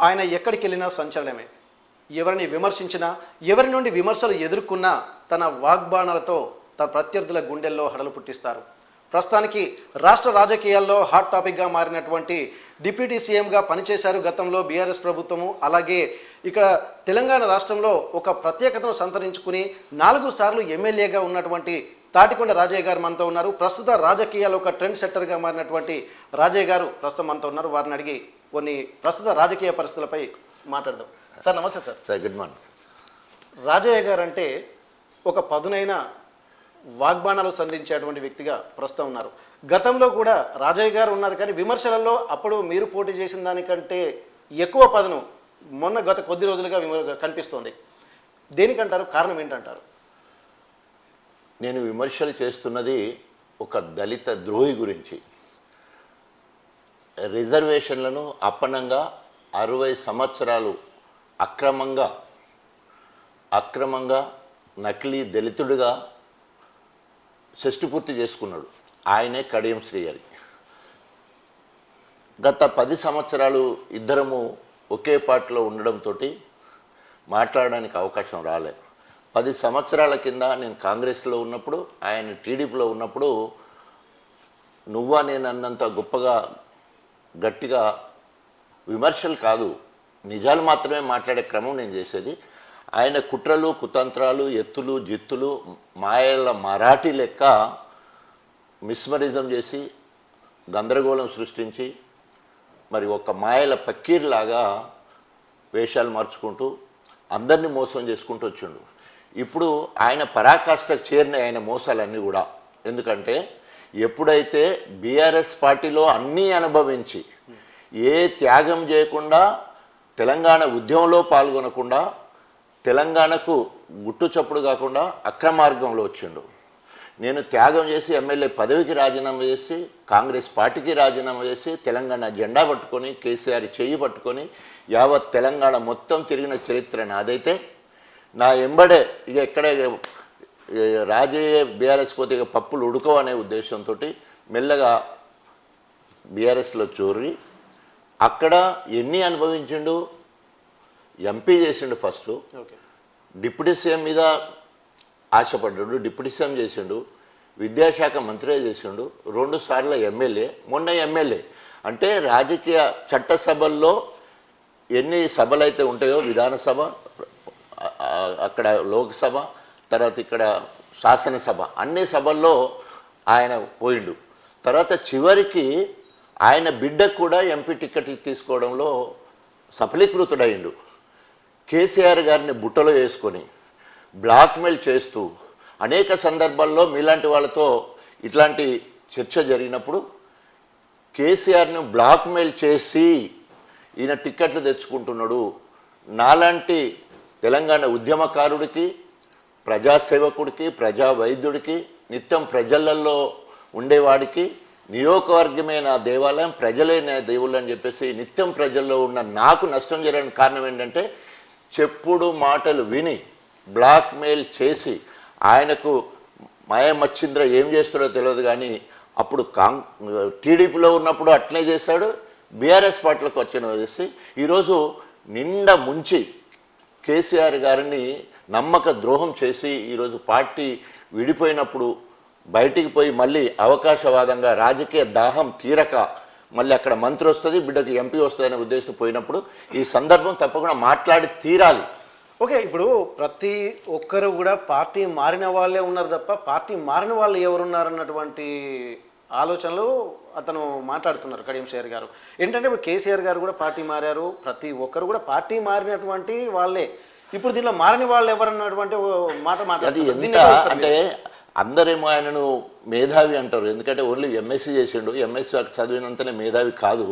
ఆయన ఎక్కడికి వెళ్ళినా సంచలనమే. ఎవరిని విమర్శించినా, ఎవరి నుండి విమర్శలు ఎదుర్కొన్నా తన వాగ్బాణాలతో తన ప్రత్యర్థుల గుండెల్లో హడలు పుట్టిస్తారు. ప్రస్తుతానికి రాష్ట్ర రాజకీయాల్లో హాట్ టాపిక్గా మారినటువంటి డిప్యూటీ సీఎంగా పనిచేశారు గతంలో బీఆర్ఎస్ ప్రభుత్వము. అలాగే ఇక్కడ తెలంగాణ రాష్ట్రంలో ఒక ప్రత్యేకతను సంతరించుకుని 4 సార్లు ఎమ్మెల్యేగా ఉన్నటువంటి తాటికొండ రాజయ్య గారు మనతో ఉన్నారు. ప్రస్తుత రాజకీయాల్లో ఒక ట్రెండ్ సెట్టర్గా మారినటువంటి రాజయ్య గారు ప్రస్తుతం మనతో ఉన్నారు. వారిని అడిగి కొన్ని ప్రస్తుత రాజకీయ పరిస్థితులపై మాట్లాడదాం. సార్ నమస్తే. Sir good morning sir. Rajaiah garu అంటే ఒక పదునైన వాగ్బాణాలు సంధించేటువంటి వ్యక్తిగా ప్రస్తుతం ఉన్నారు. గతంలో కూడా రాజయ్య గారు ఉన్నారు, కానీ విమర్శలలో అప్పుడు మీరు పోటీ చేసిన దానికంటే ఎక్కువ పదను గత కొద్ది రోజులుగా కనిపిస్తోంది. దేనికంటారు? కారణం ఏంటంటారు? నేను విమర్శలు చేస్తున్నది ఒక దళిత ద్రోహి గురించి. రిజర్వేషన్లను అప్పనంగా 60 సంవత్సరాలు అక్రమంగా నకిలీ దళితుడిగా షష్టి పూర్తి చేసుకున్నాడు. ఆయనే కడియం శ్రీహరి. గత 10 సంవత్సరాలు ఇద్దరము ఒకే పార్టీలో ఉండడంతో మాట్లాడడానికి అవకాశం రాలే. 10 సంవత్సరాల కింద నేను కాంగ్రెస్లో ఉన్నప్పుడు, ఆయన టీడీపీలో ఉన్నప్పుడు నువ్వా నేను అన్నంత గొప్పగా గట్టిగా విమర్శలు కాదు, నిజాలు మాత్రమే మాట్లాడే క్రమం నేను చేసేది. ఆయన కుట్రలు, కుతంత్రాలు, ఎత్తులు, జిత్తులు, మాయల మరాఠీ లెక్క మిస్మరిజం చేసి గందరగోళం సృష్టించి మరి ఒక మాయల పక్కీర్లాగా వేషాలు మార్చుకుంటూ అందరినీ మోసం చేసుకుంటూ వచ్చిండు. ఇప్పుడు ఆయన పరాకాష్ఠకు చేరిన ఆయన మోసాలన్నీ కూడా. ఎందుకంటే ఎప్పుడైతే బీఆర్ఎస్ పార్టీలో అన్నీ అనుభవించి ఏ త్యాగం చేయకుండా, తెలంగాణ ఉద్యమంలో పాల్గొనకుండా, తెలంగాణకు గుట్టు చప్పుడు కాకుండా అక్రమార్గంలో వచ్చిండు. నేను త్యాగం చేసి ఎమ్మెల్యే పదవికి రాజీనామా చేసి, కాంగ్రెస్ పార్టీకి రాజీనామా చేసి, తెలంగాణ జెండా పట్టుకొని, కేసీఆర్ చెయ్యి పట్టుకొని యావత్ తెలంగాణ మొత్తం తిరిగిన చరిత్ర నాదైతే, నా ఎంబడే ఇక ఎక్కడే రాజయ్య బీఆర్ఎస్ పోతే ఇక పప్పులు ఉడకవు అనే ఉద్దేశంతో మెల్లగా బీఆర్ఎస్లో చోరి అక్కడ ఎన్ని అనుభవించిండు. ఎంపీ చేసిండు, ఫస్ట్ డిప్యూటీ సీఎం మీద ఆశపడ్డాడు, డిప్యూటీ సీఎం చేసిండు, విద్యాశాఖ మంత్రి చేసిండు, 2 సార్లు ఎమ్మెల్యే, మొన్న ఎమ్మెల్యే. అంటే రాజకీయ చట్టసభల్లో ఎన్ని సభలు అయితే ఉంటాయో, విధానసభ, అక్కడ లోక్సభ, తర్వాత ఇక్కడ శాసనసభ, అన్ని సభల్లో ఆయన పోయిండు. తర్వాత చివరికి ఆయన బిడ్డకు కూడా ఎంపీ టికెట్ తీసుకోవడంలో సఫలీకృతుడయిండు. కేసీఆర్ గారిని బుట్టలో వేసుకొని బ్లాక్మెయిల్ చేస్తూ అనేక సందర్భాల్లో మీలాంటి వాళ్ళతో ఇట్లాంటి చర్చ జరిగినప్పుడు కేసీఆర్ను బ్లాక్మెయిల్ చేసి ఈయన టికెట్లు తెచ్చుకుంటున్నాడు. నాలాంటి తెలంగాణ ఉద్యమకారుడికి, ప్రజాసేవకుడికి, ప్రజా వైద్యుడికి, నిత్యం ప్రజలలో ఉండేవాడికి, నియోజకవర్గమే నా దేవాలయం, ప్రజలే నా దేవుళ్ళు అని చెప్పేసి నిత్యం ప్రజల్లో ఉన్న నాకు నష్టం జరగడానికి కారణం ఏంటంటే చెప్పుడు మాటలు విని బ్లాక్మెయిల్ చేసి ఆయనకు మాయమచ్చింద్ర ఏం చేస్తాడో తెలియదు, కానీ అప్పుడు టీడీపీలో ఉన్నప్పుడు అట్లే చేశాడు, బీఆర్ఎస్ పార్టీలకు వచ్చిన చేసి ఈరోజు నిండా ముంచి కేసీఆర్ గారిని నమ్మక ద్రోహం చేసి ఈరోజు పార్టీ విడిపోయినప్పుడు బయటికి పోయి మళ్ళీ అవకాశవాదంగా రాజకీయ దాహం తీరక మళ్ళీ అక్కడ మంత్రి వస్తుంది, బిడ్డకి ఎంపీ వస్తుంది అనే ఉద్దేశం పోయినప్పుడు ఈ సందర్భం తప్పకుండా మాట్లాడి తీరాలి. ఓకే, ఇప్పుడు ప్రతి ఒక్కరు కూడా పార్టీ మారిన వాళ్ళే ఉన్నారు తప్ప పార్టీ మారిన వాళ్ళు ఎవరున్నారన్నటువంటి ఆలోచనలు అతను మాట్లాడుతున్నారు కడియం శ్రీహరి గారు. ఏంటంటే ఇప్పుడు కేసీఆర్ గారు కూడా పార్టీ మారారు, ప్రతి ఒక్కరు కూడా పార్టీ మారినటువంటి వాళ్ళే. ఇప్పుడు దీనిలో మారని వాళ్ళు ఎవరన్నటువంటి మాట మాట్లాడుతున్నారు. అంటే అందరేమో ఆయనను మేధావి అంటారు, ఎందుకంటే ఓన్లీ ఎంఎస్సీ చేసిండు, ఎంఎస్సీ చదివినంతనే మేధావి కాదు.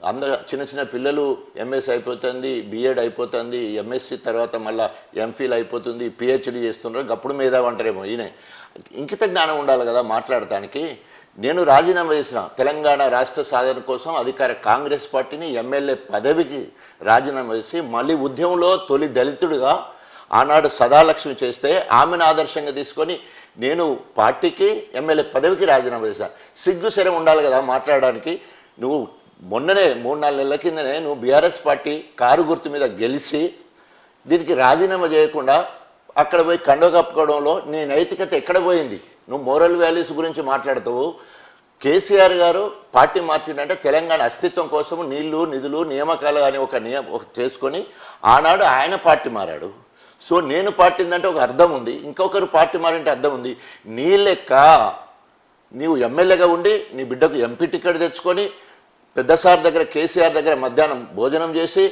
అందరు చిన్న చిన్న పిల్లలు ఎంఎస్సీ అయిపోతుంది, బిఎడ్ అయిపోతుంది, ఎంఎస్సీ తర్వాత మళ్ళీ ఎంఫిల్ అయిపోతుంది, పిహెచ్డి చేస్తున్నారు, అప్పుడు మేధావి అంటారేమో. ఈయన ఇంకిత జ్ఞానం ఉండాలి కదా మాట్లాడటానికి. నేను రాజీనామా చేసిన తెలంగాణ రాష్ట్ర సాధన కోసం అధికార కాంగ్రెస్ పార్టీని ఎమ్మెల్యే పదవికి రాజీనామా చేసి మళ్ళీ ఉద్యమంలో తొలి దళితుడిగా ఆనాడు సదాలక్ష్మి చేస్తే ఆమెను ఆదర్శంగా తీసుకొని నేను పార్టీకి ఎమ్మెల్యే పదవికి రాజీనామా చేశాను. సిగ్గు శరం ఉండాలి కదా మాట్లాడడానికి. నువ్వు మొన్ననే 3-4 నెలల కిందనే నువ్వు బీఆర్ఎస్ పార్టీ కారు గుర్తు మీద గెలిచి దీనికి రాజీనామా చేయకుండా అక్కడ పోయి కండవ కప్పుకోవడంలో నీ నైతికత ఎక్కడ పోయింది? నువ్వు మోరల్ వాల్యూస్ గురించి మాట్లాడుతావు. కేసీఆర్ గారు పార్టీ మార్చిందంటే తెలంగాణ అస్తిత్వం కోసం నీళ్లు నిధులు నియామకాలు అని ఒక చేసుకొని ఆనాడు ఆయన పార్టీ మారాడు. సో నేను పార్టీందంటే ఒక అర్థం ఉంది, ఇంకొకరు పార్టీ మారింటే అర్థం ఉంది. నీ లెక్క నీవు ఎమ్మెల్యేగా ఉండి నీ బిడ్డకు ఎంపీ టికెట్ తెచ్చుకొని పెద్ద సార్ దగ్గర కేసీఆర్ దగ్గర మధ్యాహ్నం భోజనం చేసి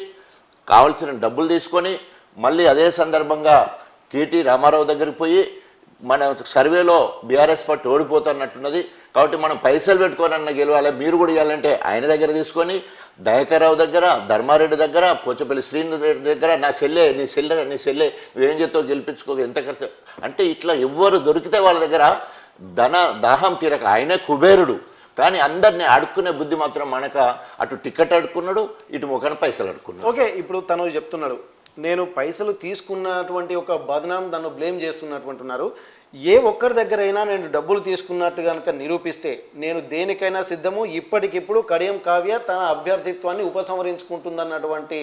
కావలసిన డబ్బులు తీసుకొని మళ్ళీ అదే సందర్భంగా కేటీ రామారావు దగ్గరికి పోయి మన సర్వేలో బీఆర్ఎస్ పార్టీ ఓడిపోతున్నట్టున్నది కాబట్టి మనం పైసలు పెట్టుకోనన్న గెలవాలి, మీరు కూడా ఇవ్వాలంటే ఆయన దగ్గర తీసుకొని దయాకర్రావు దగ్గర, ధర్మారెడ్డి దగ్గర, పోచపల్లి శ్రీనిరెడ్డి దగ్గర నీ సెల్లే నువ్వేం చేస్తావు గెలిపించుకో ఎంత ఖర్చు అంటే ఇట్లా ఎవ్వరు దొరికితే వాళ్ళ దగ్గర దాహం తీరక ఆయనే కుబేరుడు. కానీ అందరినీ అడుక్కునే బుద్ధి మాత్రం మనక అటు టికెట్ అడుక్కున్నాడు, ఇటు ముఖాన పైసలు అడుక్కున్నాడు. ఓకే, ఇప్పుడు తను చెప్తున్నాడు నేను పైసలు తీసుకున్నటువంటి ఒక బదనాం దాన్ని బ్లేమ్ చేస్తున్నటువంటి ఉన్నారు. ఏ ఒక్కరి దగ్గరైనా నేను డబ్బులు తీసుకున్నట్టు కనుక నిరూపిస్తే నేను దేనికైనా సిద్ధము, ఇప్పటికిప్పుడు కడియం కావ్య తన అభ్యర్థిత్వాన్ని ఉపసంహరించుకుంటుందన్నటువంటి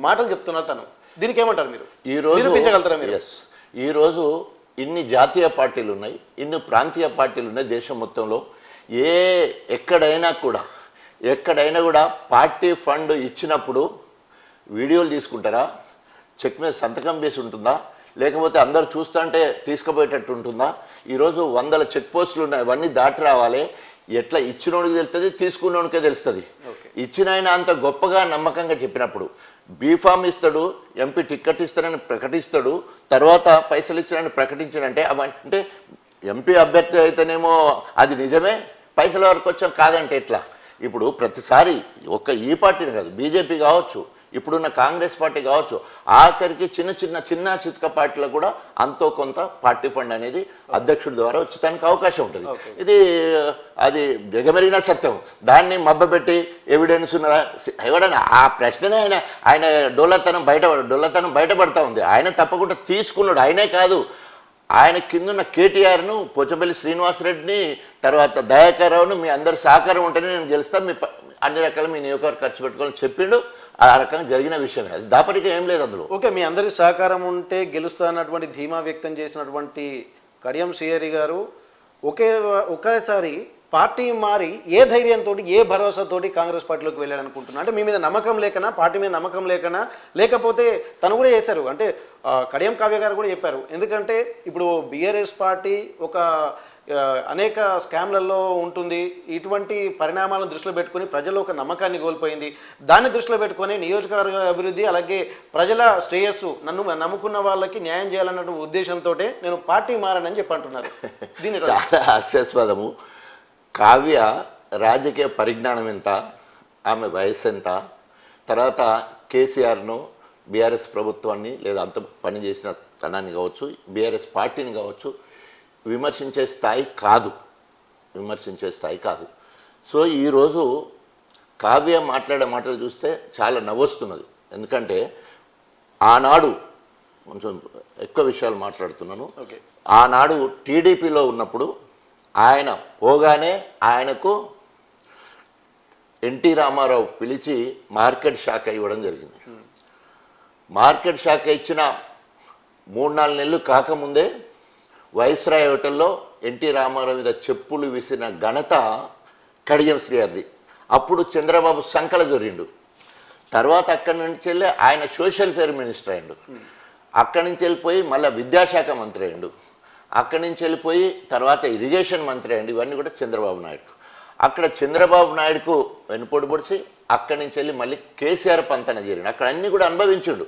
మాటలు చెప్తున్నారు తను. దీనికి ఏమంటారు మీరు? నిరూపించగలుగుతారా మీరు? ఈరోజు ఇన్ని జాతీయ పార్టీలు ఉన్నాయి, ఇన్ని ప్రాంతీయ పార్టీలు ఉన్నాయి దేశం మొత్తంలో. ఎక్కడైనా కూడా పార్టీ ఫండ్ ఇచ్చినప్పుడు వీడియోలు తీసుకుంటారా? చెక్ మీద సంతకం వేసి ఉంటుందా? లేకపోతే అందరు చూస్తుంటే తీసుకుపోయేటట్టు ఉంటుందా? ఈరోజు 100 చెక్ పోస్టులు ఉన్నాయి, అవన్నీ దాటి రావాలి. ఎట్లా ఇచ్చినోడికి తెలుస్తుంది, తీసుకున్నోడికే తెలుస్తుంది. ఇచ్చిన ఆయన అంత గొప్పగా నమ్మకంగా చెప్పినప్పుడు బీఫామ్ ఇస్తాడు, ఎంపీ టికెట్ ఇస్తానని ప్రకటిస్తాడు, తర్వాత పైసలు ఇచ్చాడని ప్రకటించాడంటే అంటే ఎంపీ అభ్యర్థి అయితేనేమో అది నిజమే, పైసల వరకు వచ్చాం కాదంటే ఎట్లా? ఇప్పుడు ప్రతిసారి ఈ పార్టీని కాదు, బీజేపీ కావచ్చు, ఇప్పుడున్న కాంగ్రెస్ పార్టీ కావచ్చు, ఆఖరికి చిన్న చితక పార్టీలకు కూడా అంతో కొంత పార్టీ ఫండ్ అనేది అధ్యక్షుడి ద్వారా వచ్చేదానికి అవకాశం ఉంటుంది. అది జగమెరిగిన సత్యం. దాన్ని మబ్బపెట్టి ఎవిడెన్స్ ఉన్నదా? ఎవడన్నా ఆ ప్రశ్ననే ఆయన డొల్లతనం బయటపడతా ఉంది. ఆయన తప్పకుండా తీసుకున్నాడు. ఆయనే కాదు, ఆయన కిందున్న కేటీఆర్ను, పోచపల్లి శ్రీనివాసరెడ్డిని, తర్వాత దయాకర్రావును మీ అందరి సహకారం ఉంటేనే నేను గెలుస్తాను, మీ అన్ని రకాల మీ నియోజకవర్గం ఖర్చు పెట్టుకోవాలని చెప్పిండు. ఆ రకంగా జరిగిన విషయమే, అది దాపరిక ఏం లేదు అందులో. ఓకే, మీ అందరి సహకారం ఉంటే గెలుస్తా అన్నటువంటి ధీమా వ్యక్తం చేసినటువంటి కడియం శ్రీహరి గారు ఒకేసారి పార్టీ మారి ఏ ధైర్యంతో, ఏ భరోసాతోటి కాంగ్రెస్ పార్టీలోకి వెళ్ళాలనుకుంటున్నా? అంటే మీ మీద నమ్మకం లేకనా, పార్టీ మీద నమ్మకం లేకనా, లేకపోతే తను కూడా చేశారు అంటే కడియం కావ్య గారు కూడా చెప్పారు. ఎందుకంటే ఇప్పుడు బీఆర్ఎస్ పార్టీ అనేక స్కామ్లలో ఉంటుంది. ఇటువంటి పరిణామాలను దృష్టిలో పెట్టుకుని ప్రజల్లో ఒక నమ్మకాన్ని కోల్పోయింది. దాన్ని దృష్టిలో పెట్టుకొని నియోజకవర్గ అభివృద్ధి అలాగే ప్రజల శ్రేయస్సు, నన్ను నమ్ముకున్న వాళ్ళకి న్యాయం చేయాలన్న ఉద్దేశంతో నేను పార్టీ మారానని చెప్పి అంటున్నారు. దీన్ని చాలా హాస్యాస్పదము. కావ్య రాజకీయ పరిజ్ఞానం ఎంత, ఆమె వయసు ఎంత, తర్వాత కేసీఆర్ను, బీఆర్ఎస్ ప్రభుత్వాన్ని లేదా అంత పనిచేసిన తనాన్ని కావచ్చు, బీఆర్ఎస్ పార్టీని కావచ్చు విమర్శించే స్థాయి కాదు. సో ఈరోజు కావ్య మాట్లాడే మాటలు చూస్తే చాలా నవ్వొస్తున్నది. ఎందుకంటే ఆనాడు కొంచెం ఎక్కువ విషయాలు మాట్లాడుతున్నాను. ఆనాడు టీడీపీలో ఉన్నప్పుడు ఆయన పోగానే ఆయనకు ఎన్టీ రామారావు పిలిచి మార్కెట్ శాఖ ఇవ్వడం జరిగింది. మార్కెట్ శాఖ ఇచ్చిన 3-4 నెలలు కాకముందే వైస్రాయ్ హోటల్లో ఎన్టీ రామారావు మీద చెప్పులు విసిరిన ఘనత కడియం శ్రీహరిది. అప్పుడు చంద్రబాబు సంకల జొరిండు. తర్వాత అక్కడి నుంచి వెళ్ళి ఆయన సోషల్ ఫేర్ మినిస్టర్ అయ్యిండు. అక్కడి నుంచి వెళ్ళిపోయి మళ్ళీ విద్యాశాఖ మంత్రి అయ్యిండు. అక్కడి నుంచి వెళ్ళిపోయి తర్వాత ఇరిగేషన్ మంత్రి అయ్యిండు. ఇవన్నీ కూడా చంద్రబాబు నాయుడు. అక్కడ చంద్రబాబు నాయుడుకు వెనుపోటు పొడిచి అక్కడి నుంచి వెళ్ళి మళ్ళీ కేసీఆర్ పంతన చేరిండు. అక్కడ అన్నీ కూడా అనుభవించుండు.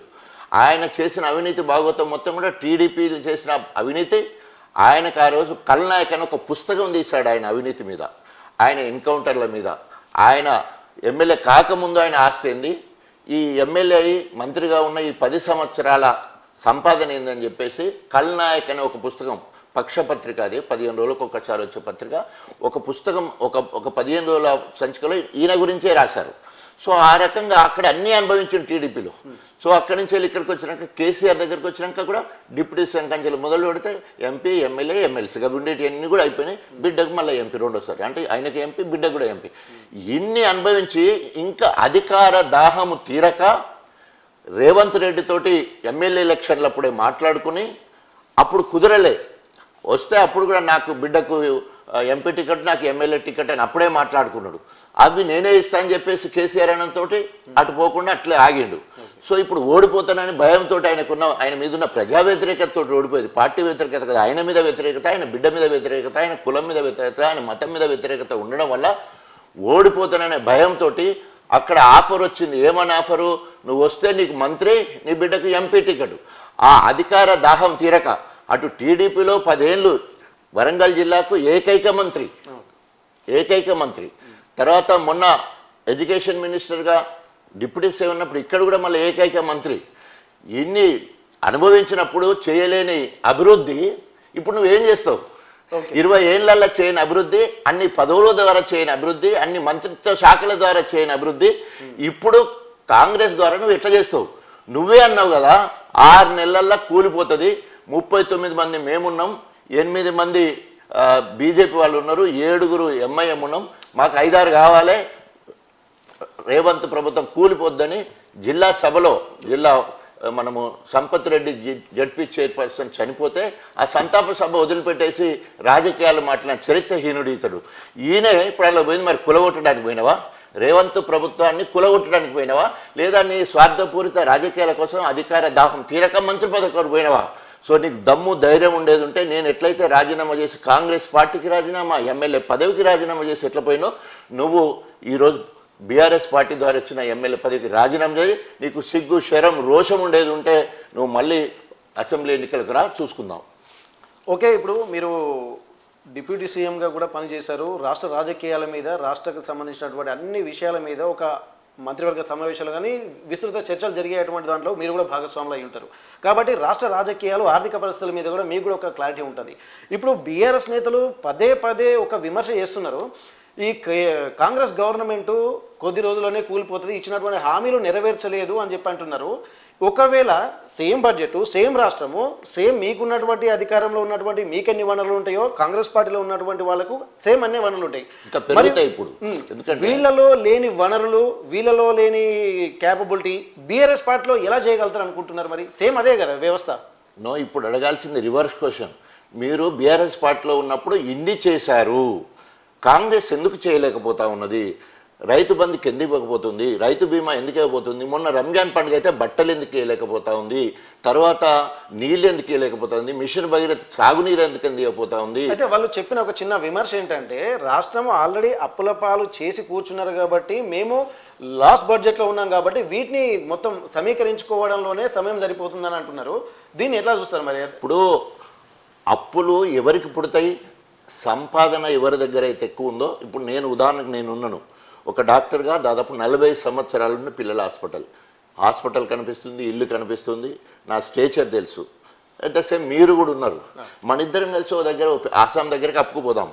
ఆయన చేసిన అవినీతి భాగవతం మొత్తం కూడా టీడీపీ చేసిన అవినీతి. ఆయనకు ఆ రోజు కల్నాయక్ అని ఒక పుస్తకం తీశాడు ఆయన అవినీతి మీద, ఆయన ఎన్కౌంటర్ల మీద. ఆయన ఎమ్మెల్యే కాకముందు ఆయన ఆస్తి ఏంది, ఈ ఎమ్మెల్యే మంత్రిగా ఉన్న ఈ 10 సంవత్సరాల సంపాదన ఏందని చెప్పేసి కల్నాయక్ అనే ఒక పుస్తకం పక్షపత్రిక, అది 15 రోజులకు ఒకసారి వచ్చే పత్రిక. ఒక పుస్తకం ఒక 15 రోజుల సంచికలో ఈయన గురించే రాశారు. సో ఆ రకంగా అక్కడ అన్నీ అనుభవించిన టీడీపీలో. సో అక్కడి నుంచి వెళ్ళి ఇక్కడికి వచ్చినాక కేసీఆర్ దగ్గరికి వచ్చినాక కూడా డిప్యూటీ సంకంచెలు మొదలు పెడితే ఎంపీ, ఎమ్మెల్యే, ఎమ్మెల్సీగా ఉండేటి అన్నీ కూడా అయిపోయినాయి. బిడ్డకు మళ్ళీ ఎంపీ రెండోసారి, అంటే ఆయనకి ఎంపీ, బిడ్డకు కూడా ఎంపీ. ఇన్ని అనుభవించి ఇంకా అధికార దాహము తీరక రేవంత్ రెడ్డి తోటి ఎమ్మెల్యే ఎలక్షన్లప్పుడే మాట్లాడుకుని అప్పుడు కుదరలే, వస్తే అప్పుడు కూడా నాకు బిడ్డకు ఎంపీ టికెట్, నాకు ఎమ్మెల్యే టికెట్ అని అప్పుడే మాట్లాడుకున్నాడు. అవి నేనే ఇస్తా అని చెప్పేసి కేసీఆర్ అనంతో అటు పోకుండా అట్లే ఆగిండు. సో ఇప్పుడు ఓడిపోతానని భయంతో ఆయన మీద ఉన్న ప్రజా వ్యతిరేకతతో ఓడిపోయేది. పార్టీ వ్యతిరేకత కదా, ఆయన మీద వ్యతిరేకత, ఆయన బిడ్డ మీద వ్యతిరేకత, ఆయన కులం మీద వ్యతిరేకత, ఆయన మతం మీద వ్యతిరేకత ఉండడం వల్ల ఓడిపోతాననే భయంతో అక్కడ ఆఫర్ వచ్చింది. ఏమని ఆఫరు? నువ్వు వస్తే నీకు మంత్రి, నీ బిడ్డకు ఎంపీ టికెట్. ఆ అధికార దాహం తీరక అటు టీడీపీలో 10 ఏళ్ళు వరంగల్ జిల్లాకు ఏకైక మంత్రి, తర్వాత మొన్న ఎడ్యుకేషన్ మినిస్టర్గా డిప్యూటీ సీఎం ఉన్నప్పుడు ఇక్కడ కూడా మళ్ళీ ఏకైక మంత్రి. ఇన్ని అనుభవించినప్పుడు చేయలేని అభివృద్ధి ఇప్పుడు నువ్వేం చేస్తావు? 20 ఏళ్లలో చేయని అభివృద్ధి, అన్ని పదవుల ద్వారా చేయని అభివృద్ధి, అన్ని మంత్రిత్వ శాఖల ద్వారా చేయని అభివృద్ధి ఇప్పుడు కాంగ్రెస్ ద్వారా నువ్వు ఎట్లా చేస్తావు? నువ్వే అన్నావు కదా 6 నెలల్లో కూలిపోతుంది, 39 మంది మేమున్నాం, 8 మంది బీజేపీ వాళ్ళు ఉన్నారు, 7 ఎంఐఎం ఉన్నాం, మాకు 5-6 కావాలి, రేవంత్ ప్రభుత్వం కూలిపోద్దని జిల్లా సభలో మనము సంపత్ రెడ్డి జడ్పీ చైర్పర్సన్ చనిపోతే ఆ సంతాప సభ వదిలిపెట్టేసి రాజకీయాలు మాట్లాడిన చరిత్రహీనుడు ఇతడు. ఈయనే ఇప్పుడు అలా పోయింది. మరి కులగొట్టడానికి పోయినవా? రేవంత్ ప్రభుత్వాన్ని కులగొట్టడానికి పోయినవా? లేదా నీ స్వార్థపూరిత రాజకీయాల కోసం అధికార దాహం తీరక మంత్రి పదవికి పోయినవా? సో నీకు దమ్ము ధైర్యం ఉండేది ఉంటే నేను ఎట్లయితే రాజీనామా చేసి కాంగ్రెస్ పార్టీకి రాజీనామా, ఎమ్మెల్యే పదవికి రాజీనామా చేసి ఎట్లా పోయినో నువ్వు ఈరోజు బీఆర్ఎస్ పార్టీ ద్వారా వచ్చిన ఎమ్మెల్యే పదవికి రాజీనామా చేసి నీకు సిగ్గు, శరం, రోషం ఉండేది ఉంటే నువ్వు మళ్ళీ అసెంబ్లీ ఎన్నికలకు రా, చూసుకుందాం. ఓకే, ఇప్పుడు మీరు డిప్యూటీ సీఎంగా కూడా పనిచేశారు. రాష్ట్ర రాజకీయాల మీద, రాష్ట్రకు సంబంధించినటువంటి అన్ని విషయాల మీద ఒక మంత్రివర్గ సమావేశాలు కానీ విస్తృత చర్చలు జరిగేటువంటి దాంట్లో మీరు కూడా భాగస్వాములు అయి ఉంటారు. కాబట్టి రాష్ట్ర రాజకీయాలు, ఆర్థిక పరిస్థితుల మీద కూడా మీకు కూడా ఒక క్లారిటీ ఉంటుంది. ఇప్పుడు బీఆర్ఎస్ నేతలు పదే ఒక విమర్శ చేస్తున్నారు. ఈ కాంగ్రెస్ గవర్నమెంటు కొద్ది రోజుల్లోనే కూలిపోతుంది, ఇచ్చినటువంటి హామీలు నెరవేర్చలేదు అని చెప్పి అంటున్నారు. ఒకవేళ సేమ్ బడ్జెట్, సేమ్ రాష్ట్రము, సేమ్ మీకున్నటువంటి అధికారంలో ఉన్నటువంటి మీకెన్ని వనరులు ఉంటాయో కాంగ్రెస్ పార్టీలో ఉన్నటువంటి వాళ్ళకు సేమ్ అన్ని వనరులు ఉంటాయి. ఇప్పుడు వీళ్ళలో లేని వనరులు, వీళ్ళలో లేని క్యాపబిలిటీ బీఆర్ఎస్ పార్టీలో ఎలా చేయగలుగుతారు అనుకుంటున్నారు? మరి సేమ్ అదే కదా వ్యవస్థ. నో, ఇప్పుడు అడగాల్సింది రివర్స్ క్వశ్చన్. మీరు బీఆర్ఎస్ పార్టీలో ఉన్నప్పుడు ఇన్ని చేశారు, కాంగ్రెస్ ఎందుకు చేయలేకపోతా ఉన్నది? రైతు బంధుకి ఎందుకు ఇవ్వకపోతుంది? రైతు బీమా ఎందుకు ఇవ్వబోతుంది? మొన్న రంజాన్ పండుగ అయితే బట్టలు ఎందుకు ఇవ్వలేకపోతా ఉంది? తర్వాత నీళ్ళు ఎందుకు ఇవ్వలేకపోతుంది? మిషన్ భగీరథ సాగునీరు ఎందుకు ఇవ్వకపోతా ఉంది? అయితే వాళ్ళు చెప్పిన ఒక చిన్న విమర్శ ఏంటంటే రాష్ట్రం ఆల్రెడీ అప్పుల పాలు చేసి కూర్చున్నారు కాబట్టి మేము లాస్ట్ బడ్జెట్లో ఉన్నాం కాబట్టి వీటిని మొత్తం సమీకరించుకోవడంలోనే సమయం సరిపోతుందని అంటున్నారు. దీన్ని ఎట్లా చూస్తారు మరి? ఇప్పుడు అప్పులు ఎవరికి పుడతాయి? సంపాదన ఎవరి దగ్గర అయితే ఎక్కువ ఉందో. ఇప్పుడు నేను ఉదాహరణకు నేనున్నాను ఒక డాక్టర్గా, దాదాపు 40 సంవత్సరాల నుండి పిల్లల హాస్పిటల్ కనిపిస్తుంది, ఇల్లు కనిపిస్తుంది, నా స్టేచర్ తెలుసు. అట్ ద సేమ్ మీరు కూడా ఉన్నారు. మన ఇద్దరం కలిసి ఓ దగ్గర ఆసాం దగ్గరికి అప్పుకుపోదాం.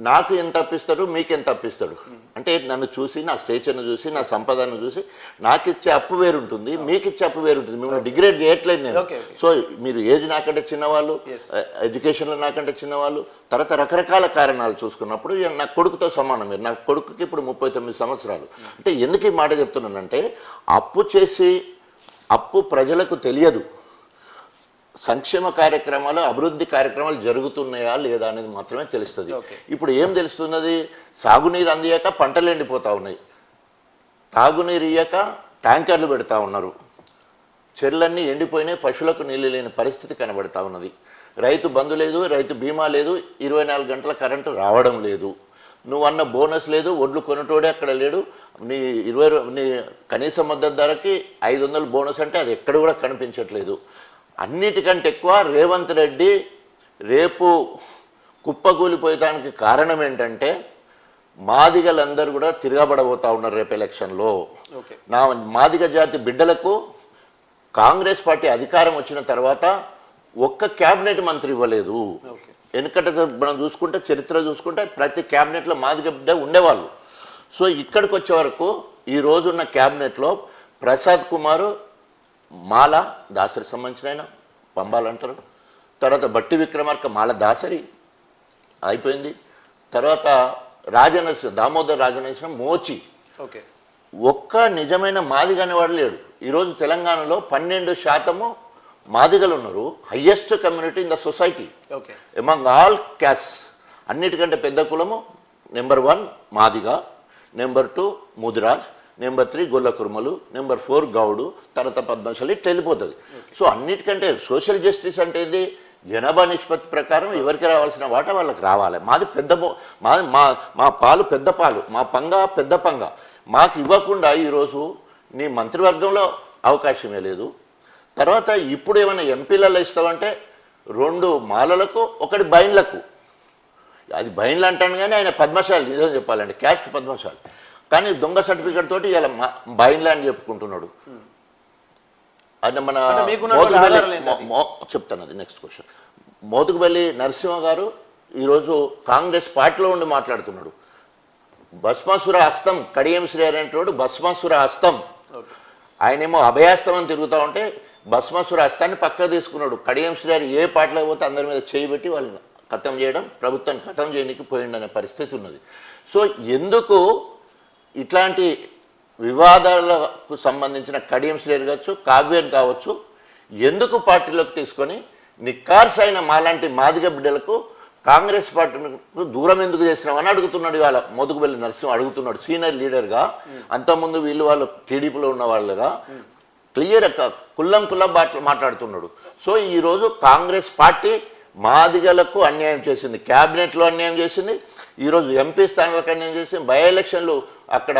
నాకు ఎంత అప్పిస్తాడు, మీకు ఎంత అప్పిస్తాడు అంటే నన్ను చూసి, నా స్టేచర్ను చూసి, నా సంపదను చూసి నాకు ఇచ్చే అప్పు వేరుంటుంది, మీకు ఇచ్చే అప్పు వేరుంటుంది. మిమ్మల్ని డిగ్రేడ్ చేయట్లేదు నేను. సో మీరు ఏజ్ నాకంటే చిన్నవాళ్ళు, ఎడ్యుకేషన్లో నాకంటే చిన్నవాళ్ళు, తర్వాత రకరకాల కారణాలు చూసుకున్నప్పుడు నా కొడుకుతో సమానం. మీరు నా కొడుకుకి ఇప్పుడు 39 సంవత్సరాలు. అంటే ఎందుకు ఈ మాట చెప్తున్నానంటే అప్పు ప్రజలకు తెలియదు, సంక్షేమ కార్యక్రమాలు, అభివృద్ధి కార్యక్రమాలు జరుగుతున్నాయా లేదా అనేది మాత్రమే తెలుస్తుంది. ఇప్పుడు ఏం తెలుస్తున్నది? సాగునీరు అందియక పంటలు ఎండిపోతూ ఉన్నాయి, తాగునీరు ఇయ్యక ట్యాంకర్లు పెడతా ఉన్నారు, చెర్లన్నీ ఎండిపోయినాయి, పశువులకు నీళ్ళు లేని పరిస్థితి కనబడతా ఉన్నది. రైతు బంధు లేదు, రైతు బీమా లేదు, 24 గంటల కరెంటు రావడం లేదు, నువ్వు అన్న బోనస్ లేదు, ఒడ్లు కొనుటోడే అక్కడ లేడు, నీ కనీస మద్దతు ధరకి 500 బోనస్ అంటే అది ఎక్కడ కూడా కనిపించట్లేదు. అన్నిటికంటే ఎక్కువ రేవంత్ రెడ్డి రేపు కుప్పకూలిపోయడానికి కారణం ఏంటంటే మాదిగలందరూ కూడా తిరగబడబోతా ఉన్నారు రేపు ఎలక్షన్లో. మాదిగ జాతి బిడ్డలకు కాంగ్రెస్ పార్టీ అధికారం వచ్చిన తర్వాత ఒక్క క్యాబినెట్ మంత్రి ఇవ్వలేదు. ఓకే. వెనుకట మనం చూసుకుంటే చరిత్ర చూసుకుంటే ప్రతి క్యాబినెట్లో మాదిగ బిడ్డ ఉండేవాళ్ళు. సో ఇక్కడికి వచ్చే వరకు ఈ రోజున్న క్యాబినెట్లో ప్రసాద్ కుమారు మాల దాసరి సంబంధించిన ఆయన పంబాలంటారు. తర్వాత బట్టి విక్రమార్క మాల దాసరి అయిపోయింది. తర్వాత రాజనరసింహ దామోదర్ రాజనరసింహ మోచి. ఓకే. ఒక్క నిజమైన మాదిగని వాడు లేడు. ఈరోజు తెలంగాణలో 12% మాదిగలు ఉన్నారు. Highest community in the society okay. Among all caste. అన్నిటికంటే పెద్ద కులము number 1 Madiga, number 2 Mudiraj, number 3 గొల్ల కుర్మలు, నెంబర్ 4 గౌడు, తర్వాత పద్మశాలి ఇట్లా వెళ్ళిపోతుంది. సో అన్నిటికంటే సోషల్ జస్టిస్ అంటే ఏంది? జనాభా నిష్పత్తి ప్రకారం ఎవరికి రావాల్సిన వాటా వాళ్ళకి రావాలి. మాది పెద్ద మాది మా పాలు పెద్ద పాలు, మా పంగ పెద్ద పంగ. మాకు ఇవ్వకుండా ఈరోజు నీ మంత్రివర్గంలో అవకాశమే లేదు. తర్వాత ఇప్పుడు ఏమైనా ఎంపీలలో ఇస్తామంటే 2 మాలలకు 1 బైన్లకు. అది బైన్లు అంటాను కానీ ఆయన పద్మశాలి, నిజం చెప్పాలంటే క్యాస్ట్ పద్మశాలి. కానీ దొంగ సర్టిఫికేట్ తోటి ఇలా బైన్లా అని చెప్పుకుంటున్నాడు. అది మన చెప్తాను. అది నెక్స్ట్ క్వశ్చన్. మోతుకుబల్లి నరసింహ గారు ఈరోజు కాంగ్రెస్ పార్టీలో ఉండి మాట్లాడుతున్నాడు. భస్మాసుర హస్తం కడియం శ్రీ అనేటోడు భస్మాసుర హస్తం. ఆయనేమో అభయాస్తం అని తిరుగుతూ ఉంటే భస్మాసుర హస్తాన్ని పక్కకు తీసుకున్నాడు. కడియం శ్రీ ఏ పార్టీలో పోతే అందరి మీద చేయి పెట్టి వాళ్ళని ఖతం చేయడం, ప్రభుత్వాన్ని ఖతం చేయడానికి పోయిండనే పరిస్థితి ఉన్నది. సో ఎందుకు ఇట్లాంటి వివాదాలకు సంబంధించిన కడియం శ్రేణి కావచ్చు, కావ్యం కావచ్చు, ఎందుకు పార్టీలోకి తీసుకొని నిక్కార్సైన మాలాంటి మాదిగ బిడ్డలకు కాంగ్రెస్ పార్టీకు దూరం ఎందుకు చేసినామని అడుగుతున్నాడు. ఇవాళ మోతుకుబల్లి నరసింహ అడుగుతున్నాడు. సీనియర్ లీడర్గా, అంతకుముందు వాళ్ళు టీడీపీలో ఉన్న వాళ్ళుగా క్లియర్ కుల్లం మాట్లాడుతున్నాడు. సో ఈరోజు కాంగ్రెస్ పార్టీ మాదిగలకు అన్యాయం చేసింది, క్యాబినెట్లో అన్యాయం చేసింది, ఈరోజు ఎంపీ స్థానాలకు అన్యాయం చేసింది. బై ఎలక్షన్లు అక్కడ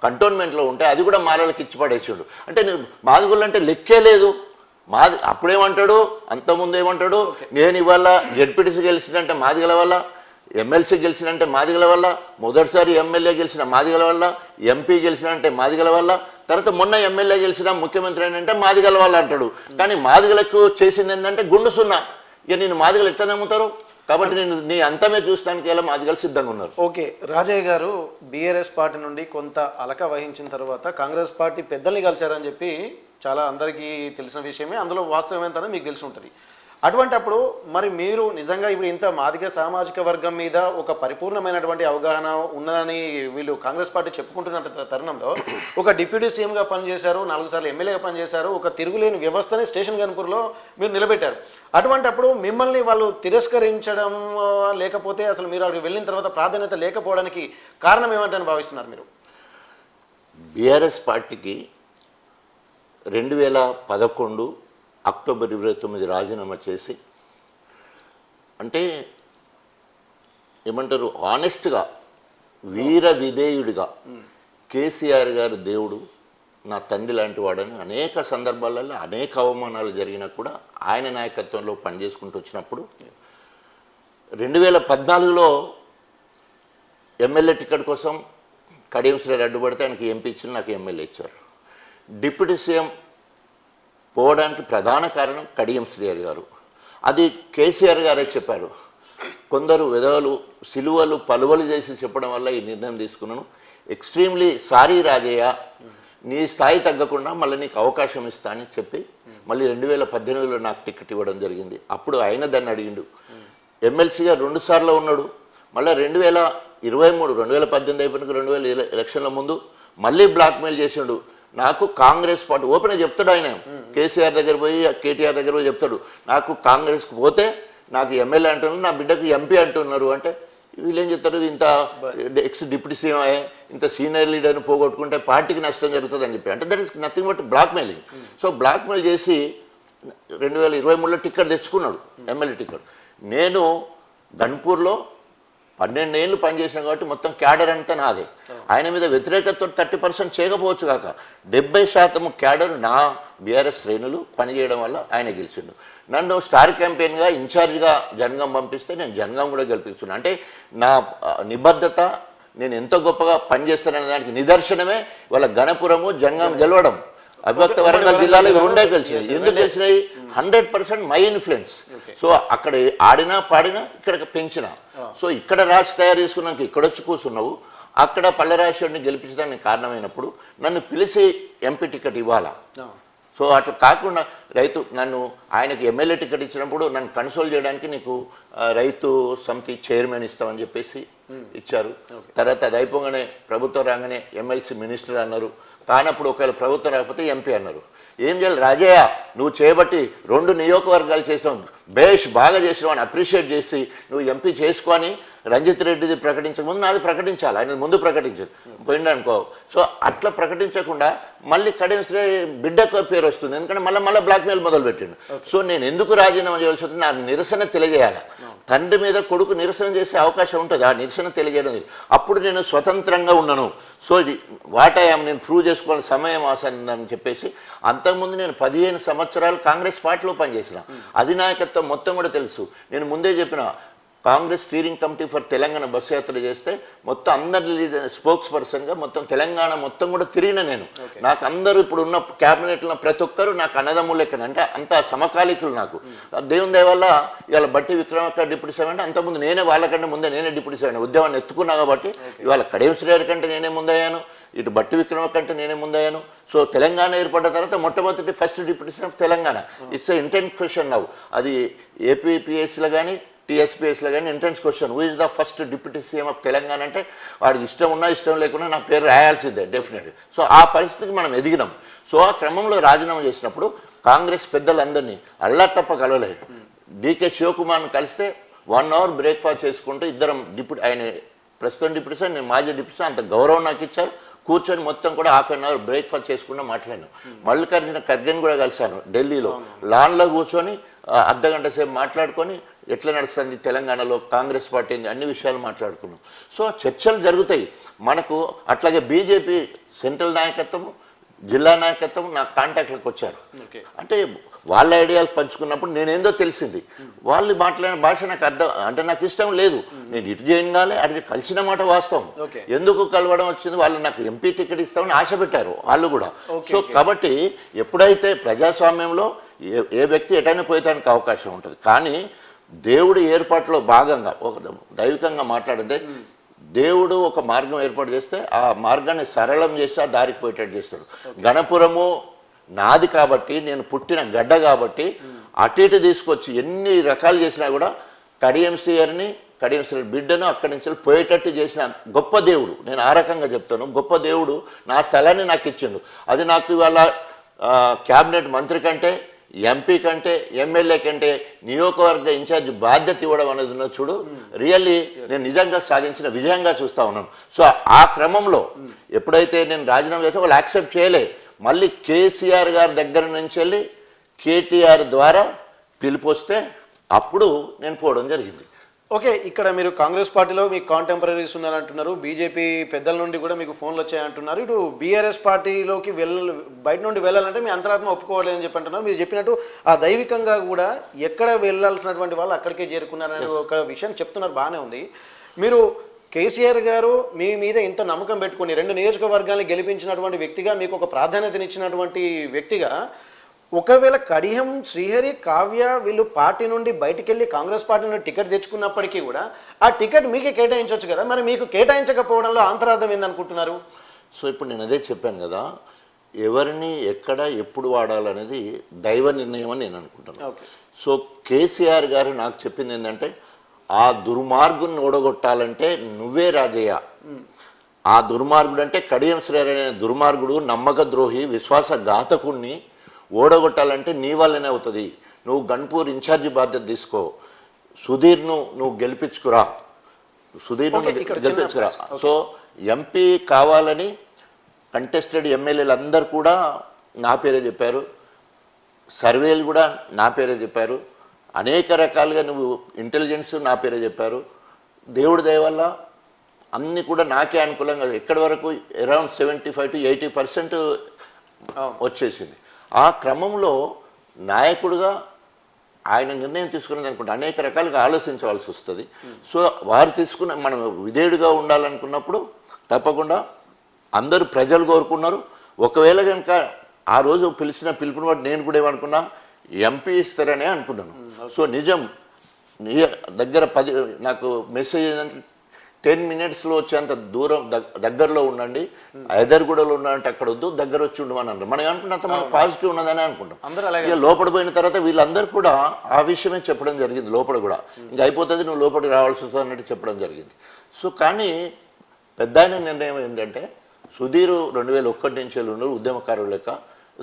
కంటోన్మెంట్లో ఉంటే అది కూడా మాలలకు ఇచ్చి పడేసాడు. అంటే మాదిగలు అంటే లెక్కే లేదు. అప్పుడేమంటాడు, అంతకుముందు ఏమంటాడు, నేను ఇవాళ జెడ్పీటీసీ గెలిచినంటే మాదిగల వల్ల, ఎమ్మెల్సీ గెలిచినంటే మాదిగల వల్ల, మొదటిసారి ఎమ్మెల్యే గెలిచిన మాదిగల వల్ల, ఎంపీ గెలిచినంటే మాదిగల వల్ల, తర్వాత మొన్న ఎమ్మెల్యే గెలిచిన ముఖ్యమంత్రి అంటే మాదిగల వల్ల అంటాడు. కానీ మాదిగలకు చేసింది ఏంటంటే గుండు సున్నా. ఇక నేను మాదిగలు ఎట్లా నమ్ముతారు? కాబట్టి నేను నీ అంతమే చూస్తానికి ఎలా మాదిగలు సిద్ధంగా ఉన్నారు. ఓకే. రాజయ్య గారు బీఆర్ఎస్ పార్టీ నుండి కొంత అలక వహించిన తర్వాత కాంగ్రెస్ పార్టీ పెద్దల్ని కలిశారని చెప్పి చాలా అందరికీ తెలిసిన విషయమే. అందులో వాస్తవం ఏంటనే మీకు తెలిసి ఉంటుంది. అటువంటప్పుడు మరి మీరు నిజంగా ఇప్పుడు ఇంత మాదిగ సామాజిక వర్గం మీద ఒక పరిపూర్ణమైనటువంటి అవగాహన ఉన్నదని వీళ్ళు కాంగ్రెస్ పార్టీ చెప్పుకుంటున్న తరుణంలో ఒక డిప్యూటీ సీఎంగా పనిచేశారు, 4 సార్లు ఎమ్మెల్యేగా పనిచేశారు, ఒక తిరుగులేని వ్యవస్థని స్టేషన్ గన్పూర్లో మీరు నిలబెట్టారు. అటువంటప్పుడు మిమ్మల్ని వాళ్ళు తిరస్కరించడం లేకపోతే అసలు మీరు అక్కడికి వెళ్ళిన తర్వాత ప్రాధాన్యత లేకపోవడానికి కారణం ఏమంటని భావిస్తున్నారు మీరు? బీఆర్ఎస్ పార్టీకి 2011 అక్టోబర్ 29 రాజీనామా చేసి, అంటే ఏమంటారు, ఆనెస్ట్గా వీర విధేయుడిగా కేసీఆర్ గారు దేవుడు, నా తండ్రి లాంటి వాడని అనేక సందర్భాలలో అనేక అవమానాలు జరిగినా కూడా ఆయన నాయకత్వంలో పనిచేసుకుంటూ వచ్చినప్పుడు 2014లో ఎమ్మెల్యే టికెట్ కోసం కడియం శ్రీ అడ్డుపడితే ఆయనకి ఎంపీ ఇచ్చిన, నాకు ఎమ్మెల్యే ఇచ్చారు. డిప్యూటీ సీఎం పోవడానికి ప్రధాన కారణం కడియం శ్రీహరి గారు. అది కేసీఆర్ గారే చెప్పారు. కొందరు విధవలు సిలువలు పలువలు చేసి చెప్పడం వల్ల ఈ నిర్ణయం తీసుకున్నాను. ఎక్స్ట్రీమ్లీ సారీ రాజయ్య, నీ స్థాయి తగ్గకుండా మళ్ళీ నీకు అవకాశం ఇస్తా అని చెప్పి మళ్ళీ 2018లో నాకు టికెట్ ఇవ్వడం జరిగింది. అప్పుడు ఆయన దాన్ని అడిగిండు. ఎమ్మెల్సీగా 2 సార్లు ఉన్నాడు. మళ్ళీ 2023 2018 అయిపోయినాక 2000 ఎలక్షన్ల ముందు మళ్ళీ బ్లాక్మెయిల్ చేసిండు. నాకు కాంగ్రెస్ పార్టీ ఓపెన్గా చెప్తాడు. ఆయన కేసీఆర్ దగ్గర పోయి, కేటీఆర్ దగ్గర పోయి చెప్తాడు, నాకు కాంగ్రెస్కి పోతే నాకు ఎమ్మెల్యే అంటున్నారు, నా బిడ్డకు ఎంపీ అంటున్నారు. అంటే వీళ్ళు ఏం చెప్తారు, ఇంత ఎక్స్ డిప్యూటీ సీఎం ఇంత సీనియర్ లీడర్ని పోగొట్టుకుంటే పార్టీకి నష్టం జరుగుతుంది అని చెప్పి. అంటే that is nothing but blackmailing. So blackmail చేసి 2023లో టికెట్ తెచ్చుకున్నాడు, ఎమ్మెల్యే టికెట్. నేను గన్పూర్లో 12 ఏళ్ళు పనిచేసాను కాబట్టి మొత్తం క్యాడర్ అంతా నాదే. ఆయన మీద వ్యతిరేకతతో 30% చేయకపోవచ్చు కాక 70% క్యాడర్ నా బీఆర్ఎస్ శ్రేణులు పనిచేయడం వల్ల ఆయన గెలిచిండు. నన్ను స్టార్ క్యాంపెయిన్గా ఇన్ఛార్జ్గా జనగాం పంపిస్తే నేను జనగాం కూడా గెలిపిస్తున్నాను. అంటే నా నిబద్ధత, నేను ఎంతో గొప్పగా పనిచేస్తాననే దానికి నిదర్శనమే వాళ్ళ గణపురము జనగాం గెలవడం. అవిభక్త వరంగల్ జిల్లాలో ఇవి రెండే గెలిచినాయి. ఎందుకు గెలిచినాయి? 100% మై ఇన్ఫ్లుయెన్స్. సో అక్కడ ఆడినా పాడినా ఇక్కడ పెంచిన. సో ఇక్కడ రాసి తయారు చేసుకున్నాక ఇక్కడ వచ్చి కూర్చున్నావు, అక్కడ పల్లెరాజేశ్వరిని గెలిపించడానికి కారణమైనప్పుడు నన్ను పిలిచి ఎంపీ టికెట్ ఇవ్వాలా? సో అట్లా కాకుండా నన్ను ఆయనకి ఎమ్మెల్యే టికెట్ ఇచ్చినప్పుడు నన్ను కన్సోల్ చేయడానికి నీకు రైతు సమితి చైర్మన్ ఇస్తామని చెప్పేసి ఇచ్చారు. తర్వాత అది అయిపోగానే ప్రభుత్వం రాగానే ఎమ్మెల్సీ మినిస్టర్ అన్నారు. కానప్పుడు ఒకవేళ ప్రభుత్వం రాకపోతే ఎంపీ అన్నారు. ఏం చేయాలి రాజయ్య, నువ్వు చేయబట్టి 2 నియోజకవర్గాలు చేసినావు, బేష్ బాగా చేసినావు అని అప్రిషియేట్ చేసి నువ్వు ఎంపీ చేసుకొని రంజిత్ రెడ్డిది ప్రకటించకముందు నాది ప్రకటించాలి, ఆయన ముందు ప్రకటించదు పోయింది అనుకో. సో అట్లా ప్రకటించకుండా మళ్ళీ కడియం శ్రీ బిడ్డకు పేరు వస్తుంది, ఎందుకంటే మళ్ళీ బ్లాక్మెయిల్ మొదలుపెట్టిండు. సో నేను ఎందుకు రాజీనామా చేయాల్సి వస్తుంది? నా నిరసన తెలియజేయాలి. తండ్రి మీద కొడుకు నిరసన చేసే అవకాశం ఉంటుంది, ఆ నిరసన తెలియజేయడం. అప్పుడు నేను స్వతంత్రంగా ఉన్నాను. సో ఇది వాటాయాం నేను ప్రూవ్ చేసుకోవాలని సమయం ఆసందని చెప్పేసి అంతకుముందు నేను 15 సంవత్సరాలు కాంగ్రెస్ పార్టీలో పనిచేసిన అధినాయకత్వం మొత్తం కూడా తెలుసు. నేను ముందే చెప్పిన Congress steering committee for Telangana bus యాత్ర చేస్తే మొత్తం అందరి స్పోక్స్ పర్సన్గా మొత్తం తెలంగాణ మొత్తం కూడా తిరిగిన నేను. నాకు అందరూ ఇప్పుడు ఉన్న క్యాబినెట్లో ప్రతి ఒక్కరు నాకు అన్నదమ్ములు లెక్కన, అంటే అంత సమకాలీకులు నాకు. దేవుని దయ వల్ల ఇవాళ బట్టి విక్రమార్క డిప్యూటీ సీఎం అంటే అంతకుముందు వాళ్ళకంటే ముందే నేనే డిప్యూటీ సీఎం ఉద్యమాన్ని ఎత్తుకున్నా కాబట్టి ఇవాళ కడియం శ్రీహరి కంటే నేనే ముందయ్యాను, ఇటు బట్టి విక్రమార్క కంటే నేనే ముందయ్యాను. సో తెలంగాణ ఏర్పడ్డ తర్వాత మొట్టమొదటి first deputy CM of Telangana. It's intense question నవ్వు. అది ఏపీపీఎస్సీలో కానీ టీఎస్పీఎస్లో కానీ entrance question, who is the first deputy CM of Telangana అంటే వాడికి ఇష్టం ఉన్నా ఇష్టం లేకున్నా నా పేరు రాయాల్సిందే డెఫినెట్లీ. సో ఆ పరిస్థితికి మనం ఎదిగినాం. సో ఆ క్రమంలో రాజీనామా చేసినప్పుడు కాంగ్రెస్ పెద్దలందరినీ అల్లా తప్ప కలవలేదు. డీకే శివకుమార్ని కలిస్తే 1 అవర్ బ్రేక్ఫాస్ట్ చేసుకుంటూ ఇద్దరం ఆయన ప్రస్తుతం డిప్యూటీ సార్, నేను మాజీ డిప్యూటీ సార్, అంత గౌరవం నాకు ఇచ్చారు. కూర్చొని మొత్తం కూడా ½ అన్ అవర్ బ్రేక్ఫాస్ట్ చేసుకుంటూ మాట్లాడాను. మల్లికార్జున ఖర్గేని కూడా కలిశాను ఢిల్లీలో. లాన్లో కూర్చొని అర్ధగంట సేపు మాట్లాడుకొని ఎట్లా నడుస్తుంది తెలంగాణలో కాంగ్రెస్ పార్టీ అన్ని విషయాలు మాట్లాడుకున్నాం. సో చర్చలు జరుగుతాయి మనకు. అట్లాగే బీజేపీ సెంట్రల్ నాయకత్వం, జిల్లా నాయకత్వం నా కాంటాక్ట్లకు వచ్చారు. అంటే వాళ్ళ ఐడియాలు పంచుకున్నప్పుడు నేనేందో తెలిసింది. వాళ్ళు మాట్లాడిన భాష నాకు అర్థం, అంటే నాకు ఇష్టం లేదు. నేను ఇటు చేయగానే అటు కలిసిన మాట వాస్తవం. ఎందుకు కలవడం వచ్చింది? వాళ్ళు నాకు ఎంపీ టికెట్ ఇస్తామని ఆశ పెట్టారు వాళ్ళు కూడా. సో కాబట్టి ఎప్పుడైతే ప్రజాస్వామ్యంలో ఏ వ్యక్తి ఎటైనా పోయేదానికి అవకాశం ఉంటుంది, కానీ దేవుడి ఏర్పాటులో భాగంగా ఒక దైవికంగా మాట్లాడితే దేవుడు ఒక మార్గం ఏర్పాటు చేస్తే ఆ మార్గాన్ని సరళం చేసి ఆ దారికి పోయేటట్టు చేస్తాడు. గణపురము నాది కాబట్టి, నేను పుట్టిన గడ్డ కాబట్టి అటు ఇటు తీసుకొచ్చి ఎన్ని రకాలు చేసినా కూడా కడియం శ్రీహరిని, కడియం శ్రీహరి బిడ్డను అక్కడి నుంచి పోయేటట్టు చేసిన గొప్ప దేవుడు. నేను ఆ రకంగా చెప్తాను. గొప్ప దేవుడు నా స్థలాన్ని నాకు ఇచ్చిండు. అది నాకు ఇవాళ క్యాబినెట్ మంత్రి కంటే, ఎంపీ కంటే, ఎమ్మెల్యే కంటే నియోజకవర్గ ఇన్ఛార్జ్ బాధ్యత ఇవ్వడం అనేది ఉన్న చూడు, రియల్లీ నేను నిజంగా సాధించిన విజయంగా చూస్తూ ఉన్నాను. సో ఆ క్రమంలో ఎప్పుడైతే నేను రాజీనామా చేస్తే వాళ్ళు యాక్సెప్ట్ చేయలే. మళ్ళీ కేసీఆర్ గారి దగ్గర నుంచి వెళ్ళి కేటీఆర్ ద్వారా పిలుపు వస్తే అప్పుడు నేను పోవడం జరిగింది. ఓకే, ఇక్కడ మీరు కాంగ్రెస్ పార్టీలో మీకు కాంటెంపరీస్ ఉన్నారంటున్నారు, బీజేపీ పెద్దల నుండి కూడా మీకు ఫోన్లు వచ్చాయంటున్నారు. ఇటు బీఆర్ఎస్ పార్టీలోకి బయట నుండి వెళ్ళాలంటే మీ అంతరాత్మ ఒప్పుకోవాలని చెప్పి అంటున్నారు. మీరు చెప్పినట్టు ఆ దైవికంగా కూడా ఎక్కడ వెళ్ళాల్సినటువంటి వాళ్ళు అక్కడికే చేరుకున్నారనే ఒక విషయం చెప్తున్నారు. బాగానే ఉంది. మీరు కేసీఆర్ గారు మీ మీద ఇంత నమ్మకం పెట్టుకుని 2 నియోజకవర్గాన్ని గెలిపించినటువంటి వ్యక్తిగా, మీకు ఒక ప్రాధాన్యతనిచ్చినటువంటి వ్యక్తిగా, ఒకవేళ కడియం శ్రీహరి, కావ్య వీళ్ళు పార్టీ నుండి బయటికి వెళ్ళి కాంగ్రెస్ పార్టీ నుండి టికెట్ తెచ్చుకున్నప్పటికీ కూడా ఆ టికెట్ మీకే కేటాయించవచ్చు కదా, మరి మీకు కేటాయించకపోవడంలో అంతరార్థం ఏందనుకుంటున్నారు? సో ఇప్పుడు నేను అదే చెప్పాను కదా, ఎవరిని ఎక్కడ ఎప్పుడు వాడాలనేది దైవ నిర్ణయం అని నేను అనుకుంటున్నాను. సో కేసీఆర్ గారు నాకు చెప్పింది ఏంటంటే, ఆ దుర్మార్గుని ఓడగొట్టాలంటే నువ్వే రాజయ్య. ఆ దుర్మార్గుడు అంటే కడియం శ్రీహరి అనే దుర్మార్గుడు, నమ్మక ద్రోహి, విశ్వాసఘాతకుణ్ణి ఓడగొట్టాలంటే నీ వల్లనే అవుతుంది. నువ్వు గన్పూర్ ఇన్ఛార్జి బాధ్యత తీసుకో, సుధీర్ను నువ్వు గెలిపించుకురా, సుధీర్ను గెలిపించుకురా. సో ఎంపీ కావాలని కంటెస్టెడ్ ఎమ్మెల్యేలు అందరు కూడా నా పేరే చెప్పారు, సర్వేలు కూడా నా పేరే చెప్పారు, అనేక రకాలుగా నువ్వు ఇంటెలిజెన్స్ నా పేరే చెప్పారు. దేవుడి దయ వల్ల అన్నీ కూడా నాకే అనుకూలంగా ఎక్కడి వరకు అరౌండ్ 75 to 80% వచ్చేసింది. ఆ క్రమంలో నాయకుడిగా ఆయన నిర్ణయం తీసుకున్నది అనుకుంటే అనేక రకాలుగా ఆలోచించవలసి వస్తుంది. సో వారు తీసుకున్న మనం విధేయుడిగా ఉండాలనుకున్నప్పుడు తప్పకుండా అందరూ ప్రజలు కోరుకున్నారు. ఒకవేళ కనుక ఆ రోజు పిలుపుని బట్టి నేను కూడా ఏమనుకున్నా ఎంపీ ఇస్తారనే అనుకున్నాను. సో నిజం దగ్గర నాకు మెసేజ్ ఏంటంటే 10 minutesలో వచ్చేంత దూరం దగ్గరలో ఉండండి, ఎదర్గూడలో ఉన్నారంటే అక్కడ వద్దు, దగ్గర వచ్చి ఉండమని అన్నారు. మనం ఏమనుకున్నంత మనకు పాజిటివ్ ఉన్నదని అనుకుంటాం. ఇక లోపల పోయిన తర్వాత వీళ్ళందరూ కూడా ఆ విషయమే చెప్పడం జరిగింది. లోపల కూడా ఇంకా అయిపోతుంది, నువ్వు లోపలికి రావాల్సి వస్తుంది అన్నట్టు చెప్పడం జరిగింది. సో కానీ పెద్ద ఆయన నిర్ణయం ఏంటంటే సుధీర్ 2001 నుంచి ఉన్నాడు, ఉద్యమకారుడు లెక్క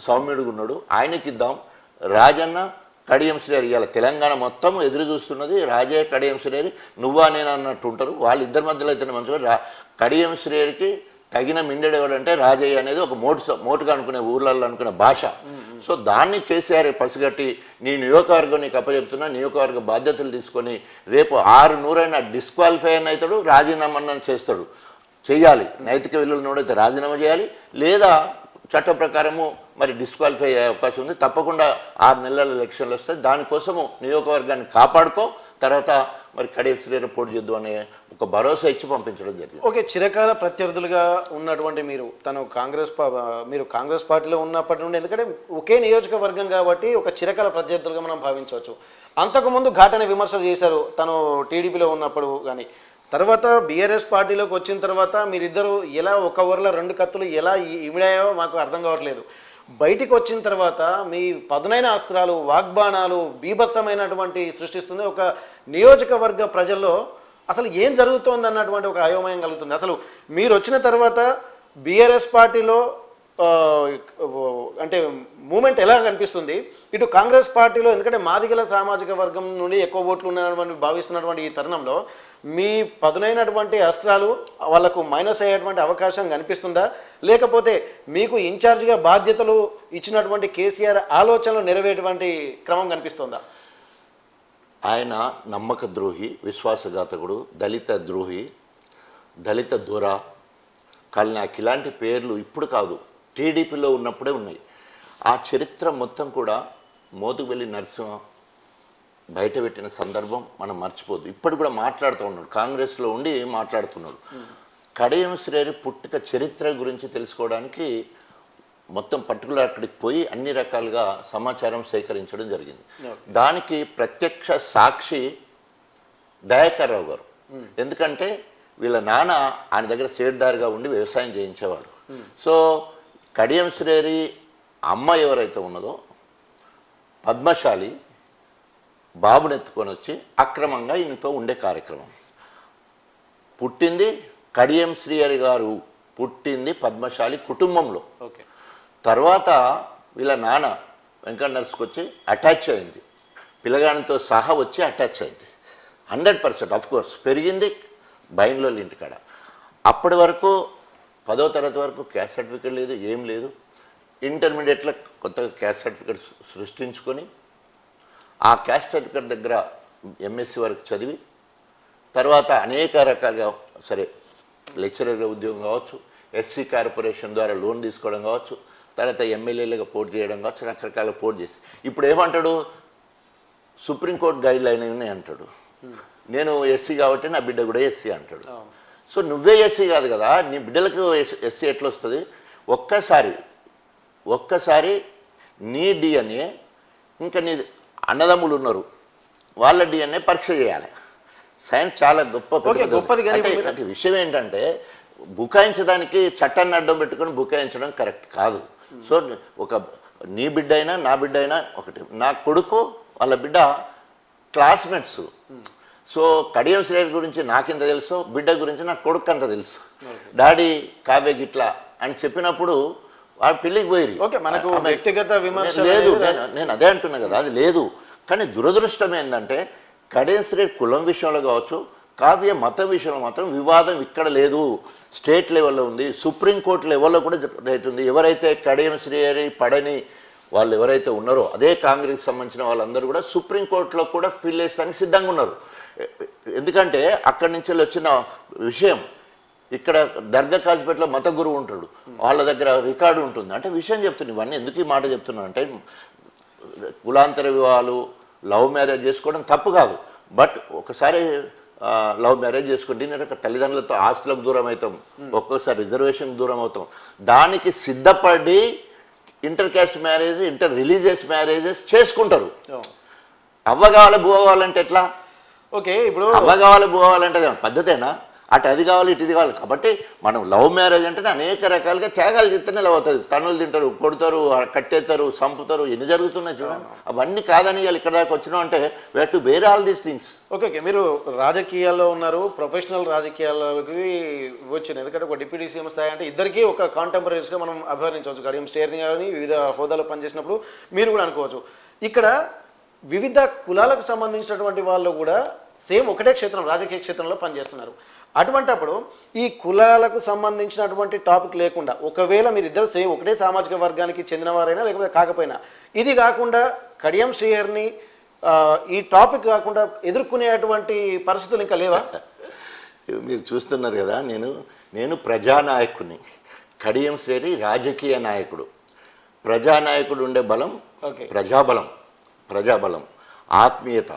సౌమ్యుడుగా ఉన్నాడు, ఆయనకి ఇద్దాం. రాజన్న కడియం శ్రేయర్ ఇవాళ తెలంగాణ మొత్తం ఎదురు చూస్తున్నది రాజయ్య కడియం శ్రేయర్ నువ్వా నేను అన్నట్టు ఉంటారు. వాళ్ళిద్దరి మధ్యలో అయితేనే మంచిగా కడియం శ్రేయర్కి తగిన మిండెడు ఎవడంటే రాజయ్య అనేది ఒక మోటుగా అనుకునే ఊర్లలో అనుకునే భాష. సో దాన్ని కేసీఆర్ పసిగట్టి నీ నియోజకవర్గం నీకు అప్పచెప్తున్నా, నియోజకవర్గ బాధ్యతలు తీసుకొని రేపు 600 డిస్క్వాలిఫై అని అవుతాడు, రాజీనామా చేస్తాడు. చేయాలి, నైతిక విలువలు నోడైతే రాజీనామా చేయాలి, లేదా చట్ట ప్రకారము మరి డిస్క్వాలిఫై అయ్యే అవకాశం ఉంది. తప్పకుండా 6 నెలల ఎలక్షన్లు వస్తాయి, దానికోసము నియోజకవర్గాన్ని కాపాడుకో, తర్వాత మరి కడియం శ్రేయర్ పోటీ చేద్దాం అనే ఒక భరోసా ఇచ్చి పంపించడం జరిగింది. ఓకే, చిరకాల ప్రత్యర్థులుగా ఉన్నటువంటి మీరు మీరు కాంగ్రెస్ పార్టీలో ఉన్నప్పటి నుండి, ఎందుకంటే ఒకే నియోజకవర్గం కాబట్టి ఒక చిరకాల ప్రత్యర్థులుగా మనం భావించవచ్చు. అంతకుముందు ఘాటనే విమర్శలు చేశారు తను టీడీపీలో ఉన్నప్పుడు. కానీ తర్వాత బీఆర్ఎస్ పార్టీలోకి వచ్చిన తర్వాత మీరిద్దరు ఎలా ఒక ఊరిలో 2 కత్తులు ఎలా ఇమిడాయో మాకు అర్థం కావట్లేదు. బయటికి వచ్చిన తర్వాత మీ పదునైన అస్త్రాలు, వాగ్బాణాలు బీభత్సమైనటువంటి సృష్టిస్తుంది. ఒక నియోజకవర్గ ప్రజల్లో అసలు ఏం జరుగుతోంది అన్నటువంటి ఒక అయోమయం కలుగుతుంది. అసలు మీరు వచ్చిన తర్వాత బీఆర్ఎస్ పార్టీలో అంటే మూమెంట్ ఎలా కనిపిస్తుంది, ఇటు కాంగ్రెస్ పార్టీలో, ఎందుకంటే మాదిగల సామాజిక వర్గం నుండి ఎక్కువ ఓట్లు ఉన్నటువంటి భావిస్తున్నటువంటి ఈ తరుణంలో మీ పదునైనటువంటి అస్త్రాలు వాళ్లకు మైనస్ అయ్యేటువంటి అవకాశం కనిపిస్తుందా, లేకపోతే మీకు ఇన్ఛార్జిగా బాధ్యతలు ఇచ్చినటువంటి కేసీఆర్ ఆలోచనలు నెరవేరేటువంటి క్రమం కనిపిస్తుందా? ఆయన నమ్మక ద్రోహి, విశ్వాసఘాతకుడు, దళిత ద్రోహి, దళిత దొర, కానీ నాకు ఇలాంటి పేర్లు ఇప్పుడు కాదు, టీడీపీలో ఉన్నప్పుడే ఉన్నాయి. ఆ చరిత్ర మొత్తం కూడా మోతుబెల్లి నరసింహ బయటపెట్టిన సందర్భం మనం మర్చిపోద్దు. ఇప్పుడు కూడా మాట్లాడుతూ ఉన్నాడు, కాంగ్రెస్లో ఉండి మాట్లాడుతున్నాడు. కడియం శ్రేయర్ పుట్టుక చరిత్ర గురించి తెలుసుకోవడానికి మొత్తం పర్టికులర్ అక్కడికి పోయి అన్ని రకాలుగా సమాచారం సేకరించడం జరిగింది. దానికి ప్రత్యక్ష సాక్షి దయాకర్ రావు గారు. ఎందుకంటే వీళ్ళ నాన్న ఆయన దగ్గర సేట్దారుగా ఉండి వ్యవసాయం చేయించేవాడు. సో కడియం శ్రేయర్ అమ్మ ఎవరైతే ఉన్నదో పద్మశాలి బాబునెత్తుకొని వచ్చి అక్రమంగా ఈయనతో ఉండే కార్యక్రమం. పుట్టింది కడియం శ్రేయర్ గారు, పుట్టింది పద్మశాలి కుటుంబంలో. తర్వాత వీళ్ళ నాన్న వెంకట నర్సుకు వచ్చి అటాచ్ అయింది, పిల్లగానితో సహా వచ్చి అటాచ్ అయింది. 100% ఆఫ్ కోర్స్ పెరిగింది బైన్లో ఇంటికాడ. అప్పటి వరకు 10వ తరగతి వరకు క్యాస్ట్ సర్టిఫికేట్ లేదు, ఏం లేదు. ఇంటర్మీడియట్లో కొత్తగా క్యాస్ట్ సర్టిఫికేట్ సృష్టించుకొని ఆ క్యాస్ట్ సర్టిఫికేట్ దగ్గర ఎంఎస్సి వరకు చదివి తర్వాత అనేక రకాలుగా సరే లెక్చరర్గా ఉద్యోగం కావచ్చు, ఎస్సీ కార్పొరేషన్ ద్వారా లోన్ తీసుకోవడం కావచ్చు, తర్వాత ఎమ్మెల్యేలుగా పోటీ చేయడం కావచ్చు, రకరకాల పోటీ చేసి ఇప్పుడు ఏమంటాడు, సుప్రీంకోర్టు గైడ్ లైన్ అంటాడు, నేను ఎస్సీ కాబట్టి నా బిడ్డ కూడా ఎస్సీ అంటాడు. సో నువ్వే ఎస్సీ కాదు కదా, నీ బిడ్డలకు ఎస్సీ ఎట్లా వస్తుంది? ఒక్కసారి నీ డిఎన్ఏ ఇంకా నీ అన్నదమ్ములు ఉన్నారు వాళ్ళ డిఎన్ఏ పరీక్ష చేయాలి. సైన్స్ చాలా గొప్పది. అంటే విషయం ఏంటంటే బుకాయించడానికి చట్టాన్ని అడ్డం పెట్టుకొని బుకాయించడం కరెక్ట్ కాదు. సో ఒక నీ బిడ్డ అయినా నా బిడ్డ అయినా ఒకటి, నా కొడుకు వాళ్ళ బిడ్డ క్లాస్మేట్స్. సో కడియం శ్రేయర్ గురించి నాకింత తెలుసు, బిడ్డ గురించి నా కొడుకు అంత తెలుసు. డాడీ కావ్య గిట్లా అని చెప్పినప్పుడు వాడు పెళ్ళికి పోయి లేదు, నేను అదే అంటున్నా కదా, అది లేదు. కానీ దురదృష్టం ఏంటంటే కడియం శ్రేయర్ కులం విషయంలో కావచ్చు, కావ్య మతం విషయంలో మాత్రం వివాదం ఇక్కడ లేదు, స్టేట్ లెవెల్లో ఉంది, సుప్రీంకోర్టు లెవెల్లో కూడా అవుతుంది. ఎవరైతే కడియం శ్రేయర్ పడని వాళ్ళు ఎవరైతే ఉన్నారో అదే కాంగ్రెస్కి సంబంధించిన వాళ్ళందరూ కూడా సుప్రీంకోర్టులో కూడా ఫిల్ వేయడానికి సిద్ధంగా ఉన్నారు. ఎందుకంటే అక్కడి నుంచి వచ్చిన విషయం, ఇక్కడ దర్గా కాజిపేటలో మత గురువు ఉంటాడు, వాళ్ళ దగ్గర రికార్డు ఉంటుంది. అంటే విషయం చెప్తున్నాను, ఇవన్నీ ఎందుకు ఈ మాట చెప్తున్నాను అంటే కులాంతర వివాహాలు, లవ్ మ్యారేజ్ చేసుకోవడం తప్పు కాదు. బట్ ఒకసారి లవ్ మ్యారేజ్ చేసుకుంటే నేను తల్లిదండ్రులతో ఆస్తులకు దూరం అవుతాం, ఒక్కోసారి రిజర్వేషన్కి దూరం అవుతాం. దానికి సిద్ధపడి inter caste marriage, inter religious marriages చేసుకుంటారు. ఓ. అవ్వ కావాలి బువ్వ కావాలంటే ఎట్లా? ఓకే, ఇప్పుడు అవ్వ కావాలి బువ్వ కావాలంటే అది పద్ధతేనా? అటు అది కావాలి ఇటు ఇది కావాలి. కాబట్టి మనం లవ్ మ్యారేజ్ అంటేనే అనేక రకాలుగా త్యాగాలు చేస్తేనే లవ్ అవుతుంది. తన్నులు తింటారు, కొడతారు, కట్టేస్తారు, చంపుతారు, ఎన్ని జరుగుతున్నాయి చూడండి. అవన్నీ కాదని వాళ్ళు ఇక్కడ దాకా వచ్చినాం అంటే we have to bear all these things. Okay okay, మీరు రాజకీయాల్లో ఉన్నారు, ప్రొఫెషనల్ రాజకీయాల్లోకి వచ్చిన, ఎందుకంటే ఒక డిప్యూటీ సీఎం స్థాయి అంటే ఇద్దరికీ ఒక కాంటెంపరీస్గా మనం అభివర్ణించవచ్చు. కడియం స్టేరింగ్ గారిని వివిధ హోదాలో పనిచేసినప్పుడు మీరు కూడా అనుకోవచ్చు. ఇక్కడ వివిధ కులాలకు సంబంధించినటువంటి వాళ్ళు కూడా సేమ్ ఒకటే క్షేత్రం, రాజకీయ క్షేత్రంలో పనిచేస్తున్నారు. అటువంటప్పుడు ఈ కులాలకు సంబంధించినటువంటి టాపిక్ లేకుండా, ఒకవేళ మీరు ఇద్దరు సేమ్ ఒకటే సామాజిక వర్గానికి చెందినవారైనా లేకపోతే కాకపోయినా, ఇది కాకుండా కడియం శ్రీహరిని ఈ టాపిక్ కాకుండా ఎదుర్కొనేటువంటి పరిస్థితులు ఇంకా లేవా? మీరు చూస్తున్నారు కదా, నేను ప్రజానాయకుడిని, కడియం శ్రీహరి రాజకీయ నాయకుడు. ప్రజానాయకుడు ఉండే బలం ప్రజాబలం, ఆత్మీయత.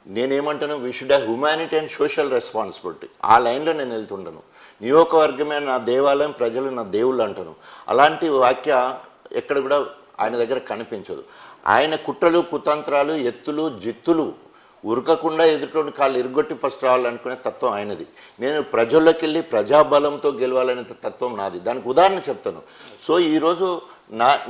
నేనేమంటాను, we should have humanity and social responsibility. ఆ లైన్లో నేను వెళ్తుంటాను. నియోజకవర్గమే నా దేవాలయం, ప్రజలు నా దేవుళ్ళు అంటాను. అలాంటి వాక్య ఎక్కడ కూడా ఆయన దగ్గర కనిపించదు. ఆయన కుట్రలు, కుతంత్రాలు, ఎత్తులు, జిత్తులు ఉరకకుండా ఎదుటి కాళ్ళు ఇరుగొట్టి ఫస్ట్ రావాలనుకునే తత్వం ఆయనది. నేను ప్రజల్లోకి వెళ్ళి ప్రజాబలంతో గెలవాలనే తత్వం నాది. దానికి ఉదాహరణ చెప్తాను. సో ఈరోజు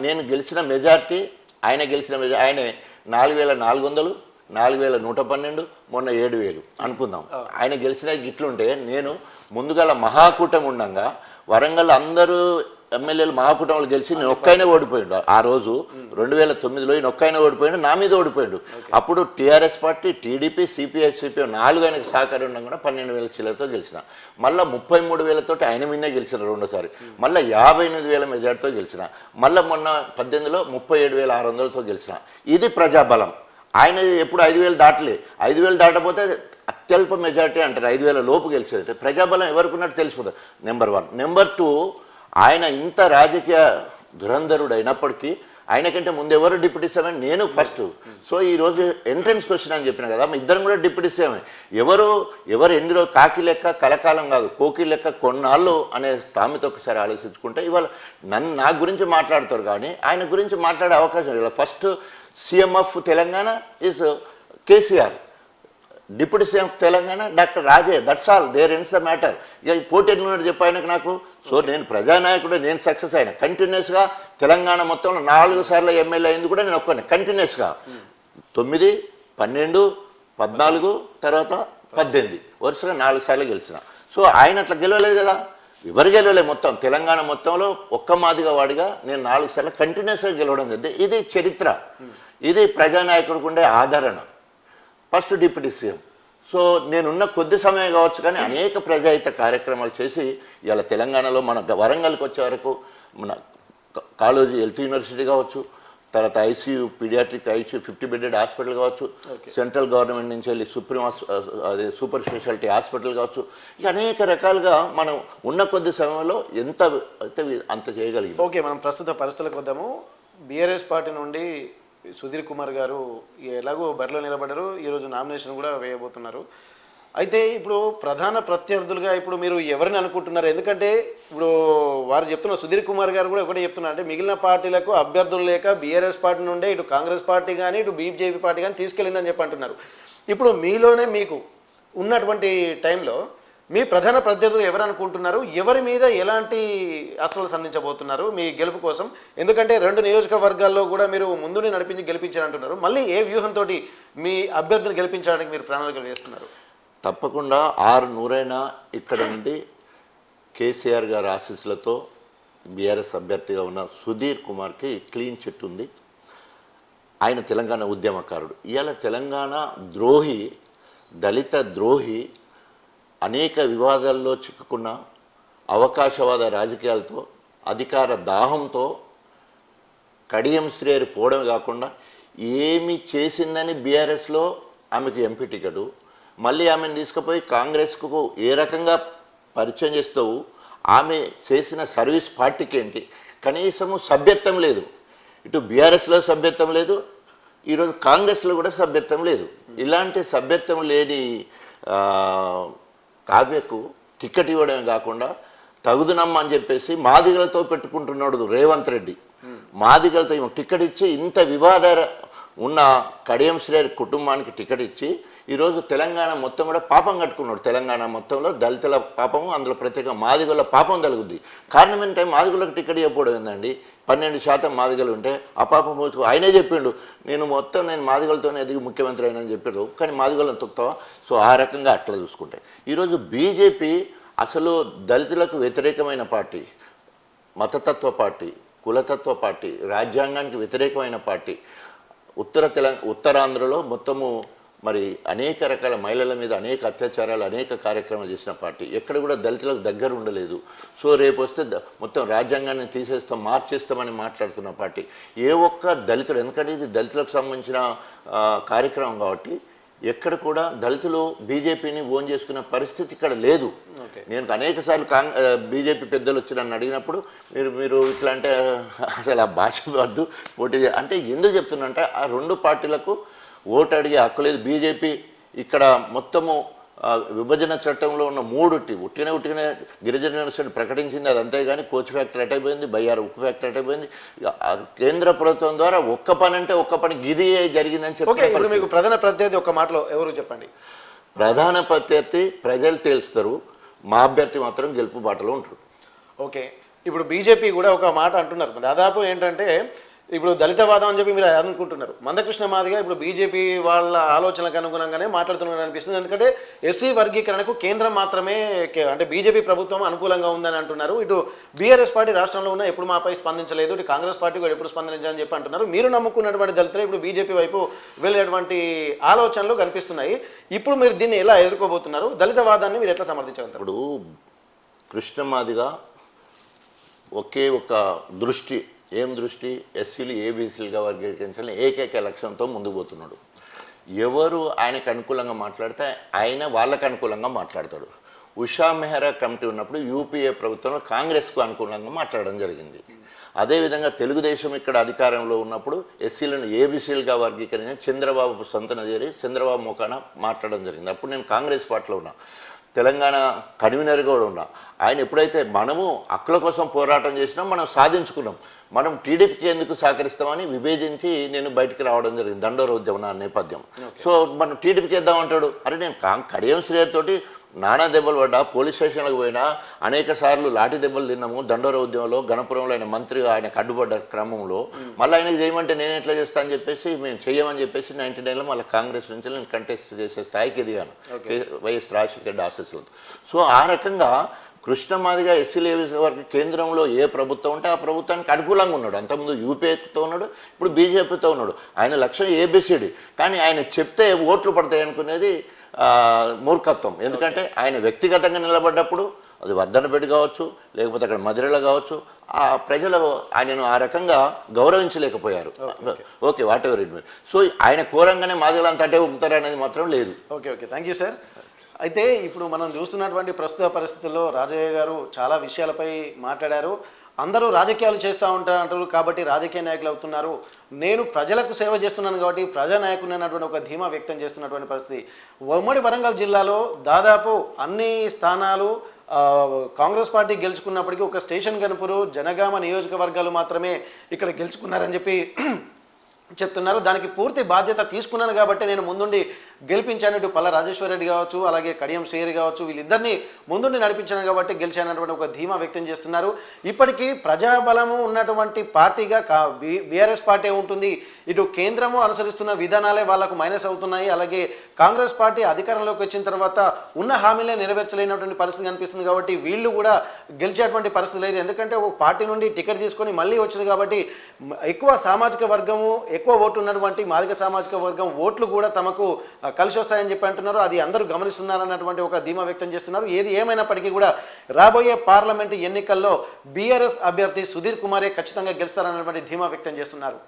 నేను గెలిచిన మెజార్టీ, ఆయన గెలిచిన ఆయనే 4400, 4112, మొన్న 7000 అనుకుందాం. ఆయన గెలిచిన గిట్లుంటే నేను ముందుగా మహాకూటమి ఉండగా వరంగల్ అందరూ ఎమ్మెల్యేలు మహాకూటములు గెలిచి నేను ఒక్కైనా ఓడిపోయాడు. ఆ రోజు 2009లో ఈయన ఒక్కైనా ఓడిపోయాడు, నా మీద ఓడిపోయాడు. అప్పుడు TRS party, TDP, CPI, CPI 4 ఆయనకు సహకారం ఉండగా కూడా 12,000 చిల్లరతో గెలిచిన. మళ్ళీ 33,000 ఆయన మీదే గెలిచిన రెండోసారి. మళ్ళీ 58,000 మెజార్టీతో గెలిచిన. మళ్ళీ మొన్న 18లో 37,600తో గెలిచిన. ఇది ప్రజాబలం. ఆయన ఎప్పుడు 5,000 దాటలే. 5,000 దాటపోతే అత్యల్ప మెజార్టీ అంటారు. 5,000 లోపు గెలిచేది. ప్రజాబలం ఎవరికి ఉన్నట్టు తెలిసిపోతుంది. నెంబర్ 1. నెంబర్ 2, ఆయన ఇంత రాజకీయ దురంధరుడు అయినప్పటికీ ఆయనకంటే ముందు ఎవరు డిప్యూటీ సీఎం? నేను ఫస్ట్. సో ఈరోజు ఎంట్రన్స్ క్వశ్చన్ అని చెప్పిన కదా, ఇద్దరం కూడా డిప్యూటీ సీఎం. ఎవరు ఎన్ని రోజు కాకి లెక్క కలకాలం కాదు, కోకి లెక్క కొన్నాళ్ళు అనే సామెత ఒకసారి ఆలోచించుకుంటే ఇవాళ నా గురించి మాట్లాడతారు కానీ ఆయన గురించి మాట్లాడే అవకాశం లేదు. First CM of Telangana is KCR, deputy CM of Telangana doctor రాజే. That's all, there ends the matter. ఇక పోటీ ఎన్నున్నాడు చెప్పాయనకు నాకు. సో నేను ప్రజానాయకుడు, నేను సక్సెస్ అయినా. కంటిన్యూస్గా తెలంగాణ మొత్తంలో 4 సార్లు ఎమ్మెల్యే అయింది కూడా నేను ఒక్కనే కంటిన్యూస్గా. 9, 12, 14, తర్వాత 18 వరుసగా 4 సార్లు గెలిచిన. సో ఆయన అట్లా గెలవలేదు కదా, ఎవరు గెలవలేదు. మొత్తం తెలంగాణ మొత్తంలో ఒక్క మాదిగా వాడిగా నేను 4 సార్లు కంటిన్యూస్గా గెలవడం జరిగింది. ఇది చరిత్ర, ఇది ప్రజానాయకుడికి ఉండే ఆదరణ. First deputy CM. సో నేనున్న కొద్ది సమయం కావచ్చు కానీ అనేక ప్రజాహిత కార్యక్రమాలు చేసి ఇవాళ తెలంగాణలో మన వరంగల్కి వచ్చే వరకు మన కాలేజీ, హెల్త్ యూనివర్సిటీ కావచ్చు, తర్వాత ICU, paediatric ICU 50 bedded hospital కావచ్చు, సెంట్రల్ గవర్నమెంట్ నుంచి వెళ్ళి సూపర్ స్పెషాలిటీ హాస్పిటల్ కావచ్చు, ఇక అనేక రకాలుగా మనం ఉన్న కొద్ది సమయంలో ఎంత అయితే అంత చేయగలిగాం. ఓకే, మనం ప్రస్తుత పరిస్థితులకు వద్దాము. బీఆర్ఎస్ పార్టీ నుండి సుధీర్ కుమార్ గారు ఎలాగో బరిలో నిలబడ్డారు, ఈరోజు నామినేషన్ కూడా వేయబోతున్నారు. అయితే ఇప్పుడు ప్రధాన ప్రత్యర్థులుగా ఇప్పుడు మీరు ఎవరిని అనుకుంటున్నారు? ఎందుకంటే ఇప్పుడు వారు చెప్తున్నారు, సుధీర్ కుమార్ గారు కూడా ఒకటే చెప్తున్నారు, అంటే మిగిలిన పార్టీలకు అభ్యర్థులు లేక బీఆర్ఎస్ పార్టీ నుండే ఇటు కాంగ్రెస్ పార్టీ కానీ ఇటు బీజేపీ పార్టీ కానీ తీసుకెళ్ళిందని చెప్పి అంటున్నారు. ఇప్పుడు మీలోనే మీకు ఉన్నటువంటి టైంలో మీ ప్రధాన ప్రత్యర్థులు ఎవరు అనుకుంటున్నారు? ఎవరి మీద ఎలాంటి అస్త్రాలు సంధించబోతున్నారు మీ గెలుపు కోసం? ఎందుకంటే 2 నియోజకవర్గాల్లో కూడా మీరు ముందుని నడిపించి గెలిపించారంటున్నారు. మళ్ళీ ఏ వ్యూహంతో మీ అభ్యర్థిని గెలిపించడానికి మీరు ప్రణాళికలు చేస్తున్నారు? తప్పకుండా 600 ఇక్కడ నుండి కేసీఆర్ గారి ఆశీస్సులతో బీఆర్ఎస్ అభ్యర్థిగా ఉన్న సుధీర్ కుమార్కి క్లీన్ చిట్ ఉంది. ఆయన తెలంగాణ ఉద్యమకారుడు. ఇవాళ తెలంగాణ ద్రోహి, దళిత ద్రోహి, అనేక వివాదాల్లో చిక్కుకున్న అవకాశవాద రాజకీయాలతో, అధికార దాహంతో కడియం శ్రీహరి పోవడం కాకుండా ఏమి చేసిందని బీఆర్ఎస్లో ఆమెకు ఎంపీ టికెటు, మళ్ళీ ఆమెను తీసుకుపోయి కాంగ్రెస్కు ఏ రకంగా పరిచయం చేస్తావు? ఆమె చేసిన సర్వీస్ పార్టీకి ఏంటి? కనీసము సభ్యత్వం లేదు. ఇటు బీఆర్ఎస్లో సభ్యత్వం లేదు, ఈరోజు కాంగ్రెస్లో కూడా సభ్యత్వం లేదు. ఇలాంటి సభ్యత్వం లేని కావ్యకు టికెట్ ఇవ్వడమే కాకుండా తగుదునమ్మ అని చెప్పేసి మాదిగలతో పెట్టుకుంటున్నాడు రేవంత్ రెడ్డి. మాదిగలతో ఈమె టికెట్ ఇచ్చి ఇంత వివాద ఉన్న కడియం శ్రేయర్ కుటుంబానికి టికెట్ ఇచ్చి ఈరోజు తెలంగాణ మొత్తం కూడా పాపం కట్టుకున్నాడు. తెలంగాణ మొత్తంలో దళితుల పాపము, అందులో ప్రత్యేక మాదిగల పాపం తగులుద్ది. కారణం ఏంటంటే మాదిగలకు టికెట్ ఇవ్వకపోవడం ఏందండి. 12% మాదిగలు ఉంటే ఆ పాపం పోసుకో. ఆయనే చెప్పిండు, నేను మాదిగలతోనే ఎదిగి ముఖ్యమంత్రి అయినని చెప్పాడు, కానీ మాదిగలను తొక్కుతావా? సో ఆ రకంగా అట్లా చూసుకుంటే ఈరోజు బీజేపీ అసలు దళితులకు వ్యతిరేకమైన పార్టీ, మతతత్వ పార్టీ, కులతత్వ పార్టీ, రాజ్యాంగానికి వ్యతిరేకమైన పార్టీ. ఉత్తరాంధ్రలో మొత్తము మరి అనేక రకాల మహిళల మీద అనేక అత్యాచారాలు, అనేక కార్యక్రమాలు చేసిన పార్టీ. ఎక్కడ కూడా దళితులకు దగ్గర ఉండలేదు. సో రేపు వస్తే మొత్తం రాజ్యాంగాన్ని తీసేస్తాం, మార్చేస్తామని మాట్లాడుతున్న పార్టీ. ఏ ఒక్క దళితుడు, ఎందుకంటే ఇది దళితులకు సంబంధించిన కార్యక్రమం కాబట్టి ఎక్కడ కూడా దళితులు బీజేపీని ఓన్ చేసుకునే పరిస్థితి ఇక్కడ లేదు. నేను అనేక సార్లు బీజేపీ పెద్దలు వచ్చి నన్ను అడిగినప్పుడు మీరు ఇట్లా అంటే అసలు ఆ భాష వద్దు, పోటీ అంటే ఎందుకు చెప్తున్నా అంటే ఆ రెండు పార్టీలకు ఓటు అడిగే హక్కు లేదు. బీజేపీ ఇక్కడ మొత్తము విభజన చట్టంలో ఉన్న ఉట్టినే గిరిజన యూనివర్సిటీ ప్రకటించింది, అది అంతేగాని కోచ్ ఫ్యాక్టరీ అటైపోయింది, బయ్యారు ఉక్కు ఫ్యాక్టరీ అటైపోయింది. కేంద్ర ప్రభుత్వం ద్వారా ఒక్క పని అంటే ఒక్క పని గిది జరిగిందని చెప్పి మీకు ప్రధాన ప్రత్యర్థి ఒక మాటలో ఎవరు చెప్పండి? ప్రధాన ప్రత్యర్థి ప్రజలు తేల్చుతారు, మా అభ్యర్థి మాత్రం గెలుపు బాటలో ఉంటారు. ఓకే, ఇప్పుడు బీజేపీ కూడా ఒక మాట అంటున్నారు, దాదాపు ఏంటంటే ఇప్పుడు దళితవాదం అని చెప్పి మీరు అనుకుంటున్నారు. మందకృష్ణ మాదిగా ఇప్పుడు బీజేపీ వాళ్ళ ఆలోచనలకు అనుగుణంగానే మాట్లాడుతున్నారు అనిపిస్తుంది. ఎందుకంటే ఎస్సీ వర్గీకరణకు కేంద్రం మాత్రమే అంటే బీజేపీ ప్రభుత్వం అనుకూలంగా ఉందని అంటున్నారు. ఇటు బీఆర్ఎస్ పార్టీ రాష్ట్రంలో ఉన్న ఎప్పుడు మాపై స్పందించలేదు, ఇటు కాంగ్రెస్ పార్టీ కూడా ఎప్పుడు స్పందించాలని చెప్పి అంటున్నారు. మీరు నమ్ముకున్నటువంటి దళితులు ఇప్పుడు బీజేపీ వైపు వెళ్ళేటువంటి ఆలోచనలు కనిపిస్తున్నాయి. ఇప్పుడు మీరు దీన్ని ఎలా ఎదుర్కోబోతున్నారు? దళితవాదాన్ని మీరు ఎట్లా సమర్థించగలుగుతారు? ఇప్పుడు కృష్ణ మాదిగా ఒకే ఒక దృష్టి, ఏం దృష్టి? ఎస్సీలు ఏబీసీలుగా వర్గీకరించాలని ఏకైక లక్ష్యంతో ముందుకు పోతున్నాడు. ఎవరు ఆయనకు అనుకూలంగా మాట్లాడితే ఆయన వాళ్ళకు అనుకూలంగా మాట్లాడతాడు. ఉషా మెహ్రా కమిటీ ఉన్నప్పుడు యూపీఏ ప్రభుత్వంలో కాంగ్రెస్కు అనుకూలంగా మాట్లాడడం జరిగింది. అదేవిధంగా తెలుగుదేశం ఇక్కడ అధికారంలో ఉన్నప్పుడు ఎస్సీలను ఏబీసీలుగా వర్గీకరించి చంద్రబాబు సొంతన చేరి చంద్రబాబు ముఖాన మాట్లాడడం జరిగింది. అప్పుడు నేను కాంగ్రెస్ పార్టీలో ఉన్నా, తెలంగాణ కన్వీనర్గా కూడా ఉన్నా. ఆయన ఎప్పుడైతే మనము హక్కుల కోసం పోరాటం చేసినాం, మనం సాధించుకున్నాం, మనం టీడీపీకి ఎందుకు సహకరిస్తామని విభేదించి నేను బయటికి రావడం జరిగింది దండోర ఉద్యమం నేపథ్యం. సో మనం టీడీపీకి వేద్దామంటాడు. అరే నేను కడియం శ్రేయర్ తోటి నానా దెబ్బలు పడ్డా, పోలీస్ స్టేషన్లకు పోయినా, అనేక సార్లు లాఠీ దెబ్బలు తిన్నాము. దండోర ఉద్యమంలో గణపురంలో ఆయన మంత్రిగా ఆయనకు అడ్డుపడ్డ క్రమంలో మళ్ళీ ఆయనకు చేయమంటే నేను ఎట్లా చేస్తా అని చెప్పేసి మేము చేయమని చెప్పేసి 99లో మళ్ళీ కాంగ్రెస్ నుంచి నేను కంటెస్ట్ చేసే స్థాయికి ఎదిగాను వైఎస్ రాజశేఖర్ ఆశీస్సులతో. సో ఆ రకంగా కృష్ణ మాదిగా ఎస్సీలు ఏబీసీ వారికి కేంద్రంలో ఏ ప్రభుత్వం ఉంటే ఆ ప్రభుత్వానికి అనుకూలంగా ఉన్నాడు. అంతకుముందు యూపీఏతో ఉన్నాడు, ఇప్పుడు బీజేపీతో ఉన్నాడు. ఆయన లక్ష్యం ఏబీసీడీ, కానీ ఆయన చెప్తే ఓట్లు పడతాయి అనుకునేది మూర్ఖత్వం. ఎందుకంటే ఆయన వ్యక్తిగతంగా నిలబడ్డప్పుడు అది వర్ధనపేట కావచ్చు, లేకపోతే అక్కడ మధురలో కావచ్చు, ఆ ప్రజలు ఆయనను ఆ రకంగా గౌరవించలేకపోయారు. Okay, whatever it mean. So ఆయన కోరంగానే మాదిగలంతా అంటే ఉంటారు అనేది మాత్రం లేదు. Okay, thank you sir. అయితే ఇప్పుడు మనం చూస్తున్నటువంటి ప్రస్తుత పరిస్థితుల్లో రాజయ్య గారు చాలా విషయాలపై మాట్లాడారు. అందరూ రాజకీయాలు చేస్తూ ఉంటారు కాబట్టి రాజకీయ నాయకులు అవుతున్నారు. నేను ప్రజలకు సేవ చేస్తున్నాను కాబట్టి ప్రజానాయకుని అన్నటువంటి ఒక ధీమా వ్యక్తం చేస్తున్నటువంటి పరిస్థితి. ఉమ్మడి వరంగల్ జిల్లాలో దాదాపు అన్ని స్థానాలు కాంగ్రెస్ పార్టీ గెలుచుకున్నప్పటికీ ఒక స్టేషన్ గణపురు, జనగామ నియోజకవర్గాలు మాత్రమే ఇక్కడ గెలుచుకున్నారని చెప్పి చెప్తున్నారు. దానికి పూర్తి బాధ్యత తీసుకున్నాను కాబట్టి నేను ముందుండి గెలిపించాను. ఇటు పల్ల రాజేశ్వర రెడ్డి కావచ్చు, అలాగే కడియం శ్రీహరి కావచ్చు, వీళ్ళిద్దరినీ ముందుండి నడిపించాను కాబట్టి గెలిచానటువంటి ఒక ధీమా వ్యక్తం చేస్తున్నారు. ఇప్పటికీ ప్రజాబలము ఉన్నటువంటి పార్టీగా బీఆర్ఎస్ పార్టీ ఉంటుంది. ఇటు కేంద్రము అనుసరిస్తున్న విధానాలే వాళ్లకు మైనస్ అవుతున్నాయి. అలాగే కాంగ్రెస్ పార్టీ అధికారంలోకి వచ్చిన తర్వాత ఉన్న హామీలే నెరవేర్చలేనటువంటి పరిస్థితి కనిపిస్తుంది. కాబట్టి వీళ్ళు కూడా గెలిచేటువంటి పరిస్థితి లేదు. ఎందుకంటే ఒక పార్టీ నుండి టికెట్ తీసుకొని మళ్ళీ వచ్చింది కాబట్టి ఎక్కువ సామాజిక వర్గము, ఎక్కువ ఓట్లు ఉన్నటువంటి మాదిగ సామాజిక వర్గం ఓట్లు కూడా తమకు కలిసి వస్తాయని చెప్పి అంటున్నారు. అది అందరూ గమనిస్తున్నారన్నటువంటి ఒక ధీమా వ్యక్తం చేస్తున్నారు. ఏది ఏమైనప్పటికీ కూడా రాబోయే పార్లమెంటు ఎన్నికల్లో బీఆర్ఎస్ అభ్యర్థి సుధీర్ కుమారే ఖచ్చితంగా గెలుస్తారన్నటువంటి ధీమా వ్యక్తం చేస్తున్నారు.